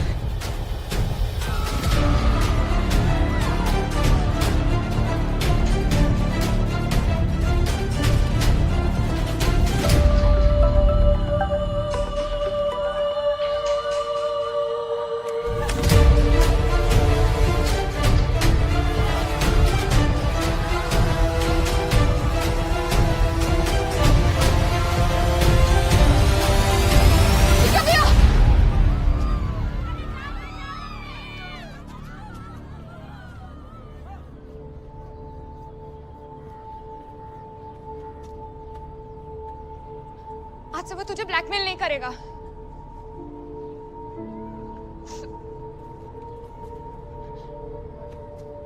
आज से वो तुझे ब्लैकमेल नहीं करेगा।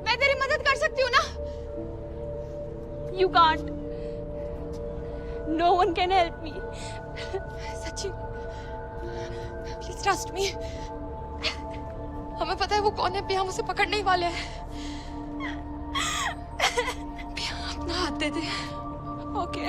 मैं तेरी मदद कर सकती हूँ ना? You can't. No one can help me. सच्ची, please trust me. हमें पता है वो कौन है। पिया हम उसे पकड़ने ही वाले हैं। पिया अपना हाथ दे दे। ओके।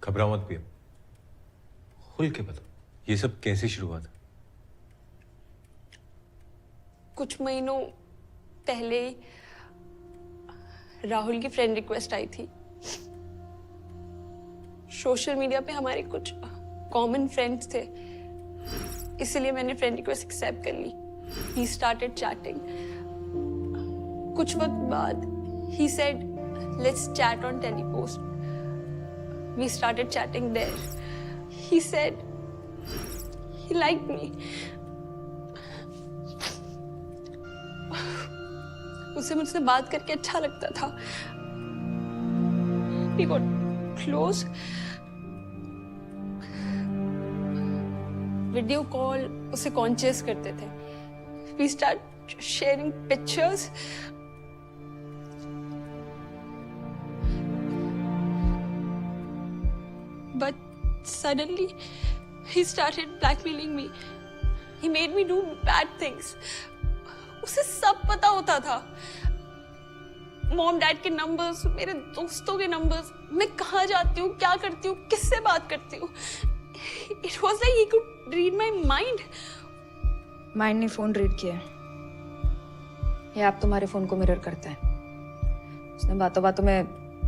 घबराओ मत पिया, खुल के बता ये सब कैसे शुरू हुआ था? कुछ महीनों पहले राहुल की फ्रेंड रिक्वेस्ट आई थी। सोशल मीडिया पे हमारे कुछ कॉमन फ्रेंड्स थे, इसलिए मैंने फ्रेंड रिक्वेस्ट एक्सेप्ट कर ली। He started chatting. कुछ वक्त बाद he said let's chat on Telepost. We started chatting there. He said he liked me. उसे मुझसे बात करके अच्छा लगता था। We got close. Video call उसे कॉन्शियस करते थे। We start sharing pictures. But suddenly he started blackmailing me. He made me do bad things. उसे सब पता होता था। मॉम डैड के नंबर्स, मेरे दोस्तों के नंबर्स, मैं कहाँ जाती हूँ, क्या करती हूँ, किससे बात करती हूँ। It was like he could read my mind. Mind ने फोन रीड किया। ये ऐप तुम्हारे फोन को मिरर करता है। उसने बातों बातों में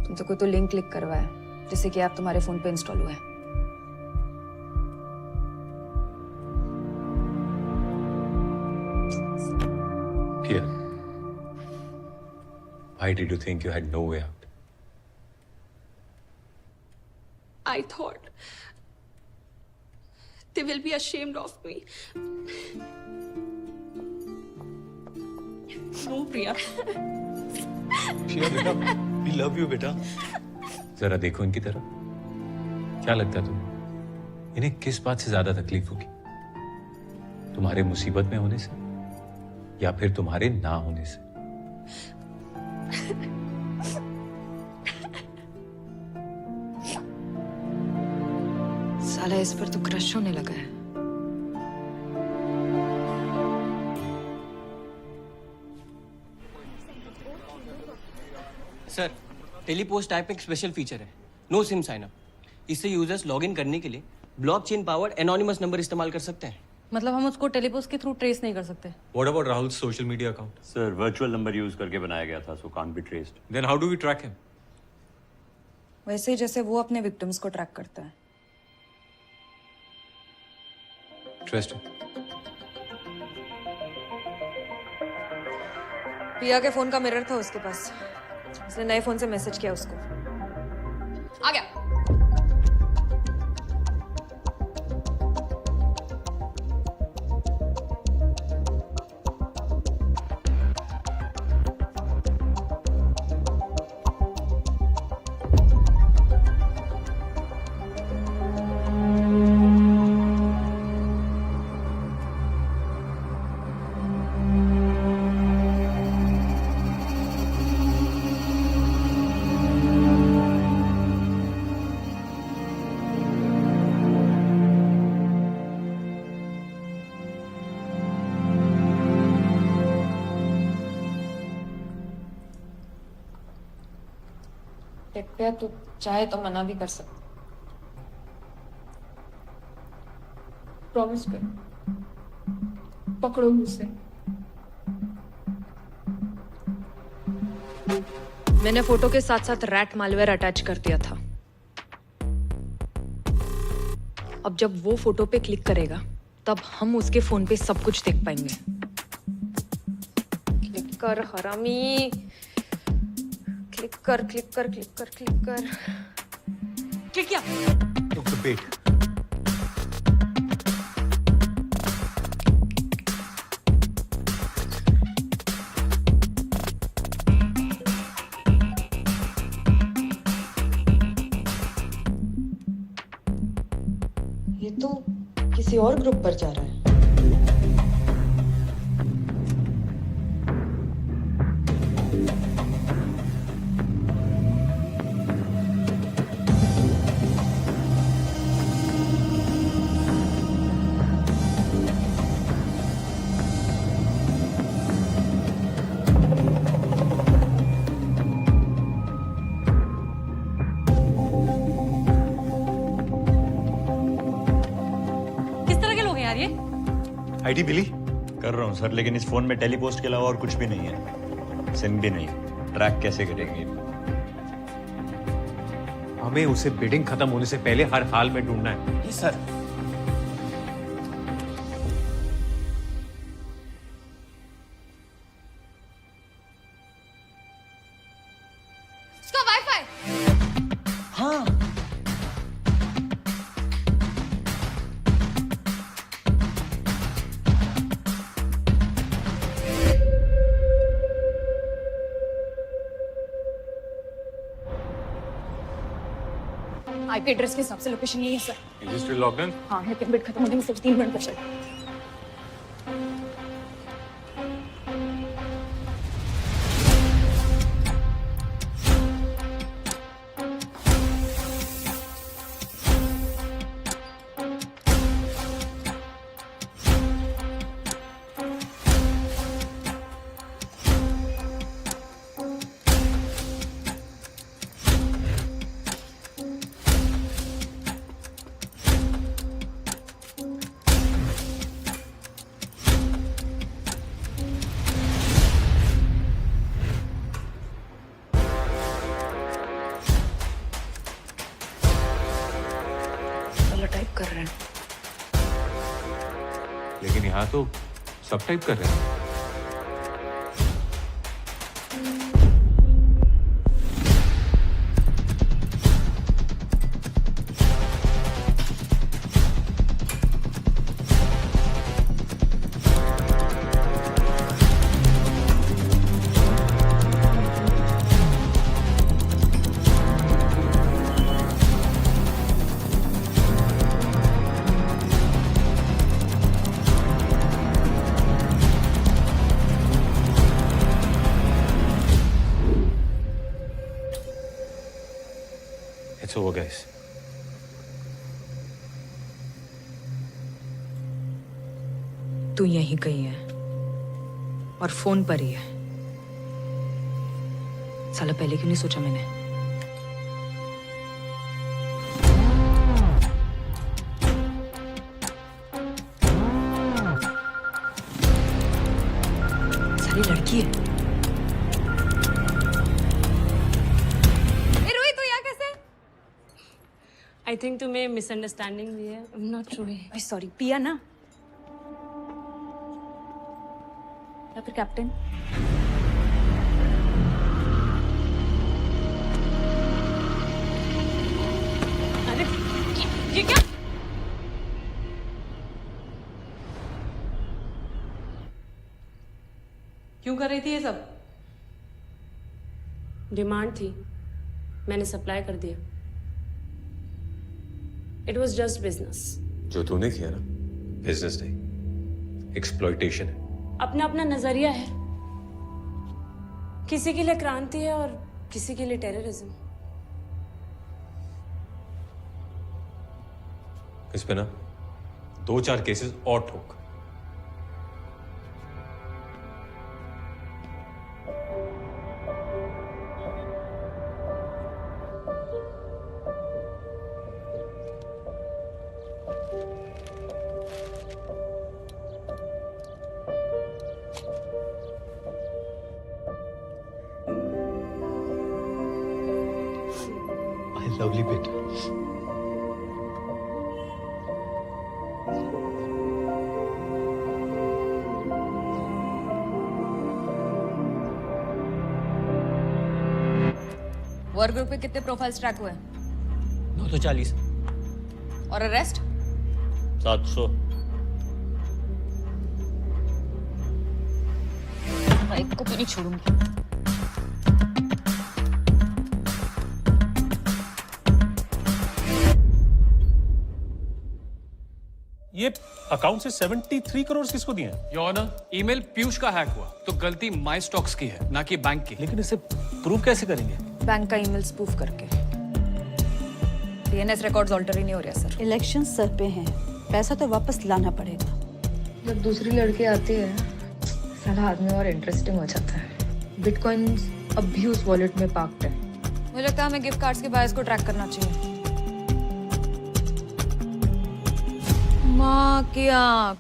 तुमसे कोई तो लिंक क्लिक करवाया जिससे कि ऐप तुम्हारे फोन पे इंस्टॉल हुआ है। Pia, why did you think you had no way out? I thought they will be ashamed of me. No, Priya. Pia, बेटा, we love you, बेटा। जरा देखो इनकी तरफ। क्या लगता है तुम्हें? इन्हें किस बात से ज्यादा तकलीफ होगी? तुम्हारे मुसीबत में होने से या फिर तुम्हारे ना होने से? साला इस पर तो क्रश होने लगा है। सर, टेलीपोस्ट ऐप एक स्पेशल फीचर है, नो सिम साइन अप। इससे यूजर्स लॉगिन करने के लिए ब्लॉकचेन पावर्ड एनोनिमस नंबर इस्तेमाल कर सकते हैं। मतलब हम उसको टेलीपोस्ट के थ्रू ट्रेस नहीं कर सकते। What about Rahul's social media account? Sir virtual number use करके बनाया गया था, so can't be traced. Then how do we track him? वैसे ही जैसे वो अपने विक्टिम्स को ट्रैक करता है। Interesting. पिया के फोन का मिरर था उसके पास। उसने नए फोन से मैसेज किया उसको। आ गया। पे तू चाहे तो मना भी कर सकता। प्रॉमिस पे पकड़ो मुझसे। मैंने फोटो के साथ साथ रैट मालवेयर अटैच कर दिया था। अब जब वो फोटो पे क्लिक करेगा तब हम उसके फोन पे सब कुछ देख पाएंगे। क्लिक कर हरामी, क्लिक कर क्लिक कर क्लिक कर क्लिक कर। क्लिक किया। Dr. Bate. ये तो किसी और ग्रुप पर जा रहा है। आईडी मिली? कर रहा हूँ सर, लेकिन इस फोन में टेलीपोस्ट के अलावा और कुछ भी नहीं है। सिम भी नहीं। ट्रैक कैसे करेंगे? हमें उसे बिडिंग खत्म होने से पहले हर हाल में ढूंढना है। जी सर। उसका वाईफाई। हाँ। आईपी एड्रेस के हिसाब से लोकेशन यही है sir. Is it still logged in? हाँ, लेकिन बिट खत्म होने में सिर्फ 3 मिनट बचे। टाइप कर रहे हैं। लेकिन यहाँ तो सब टाइप कर रहे हैं। It's over, guys. तू यहीं कहीं है और फोन पर ही है। साला पहले क्यों नहीं सोचा मैंने? साली लड़की है। आई थिंक तुम्हें मिसअंडरस्टैंडिंग हुई है। I am not sure. Sorry, पिया ना या फिर कैप्टन? अरे ये क्या? क्यों कर रही थी ये सब? डिमांड थी, मैंने सप्लाई कर दिया। It was just business. जो तूने किया ना, बिजनेस नहीं, एक्सप्लॉइटेशन है। अपना अपना नजरिया है। किसी के लिए क्रांति है और किसी के लिए टेररिज्म। इस पे ना 2-4 केसेस और ठोक। लवली बेटा। वर्क ग्रुप पे कितने प्रोफाइल्स ट्रैक हुए? 940। और अरेस्ट? 700। एक को भी नहीं छोड़ूंगी। ये अकाउंट से 73 करोड़ किसको दिए हैं? योर ऑनर, ईमेल पीयूष का हैक हुआ तो गलती माई स्टॉक्स की है, ना कि बैंक की। लेकिन इसे प्रूव कैसे करेंगे? बैंक का ईमेल स्पूफ करके। डीएनएस रिकॉर्ड्स ऑल्टर ही नहीं हो रहा सर। इलेक्शन सर पे हैं, पैसा तो वापस लाना पड़ेगा। जब दूसरी लड़की आती है, साला आदमी और इंटरेस्टिंग हो जाता है। बिटकॉइंस अब्यूज वॉलेट में पार्क्ड है। मुझे लगता है हमें गिफ्ट कार्ड्स के बायर्स को ट्रैक करना चाहिए। माँ की आँख।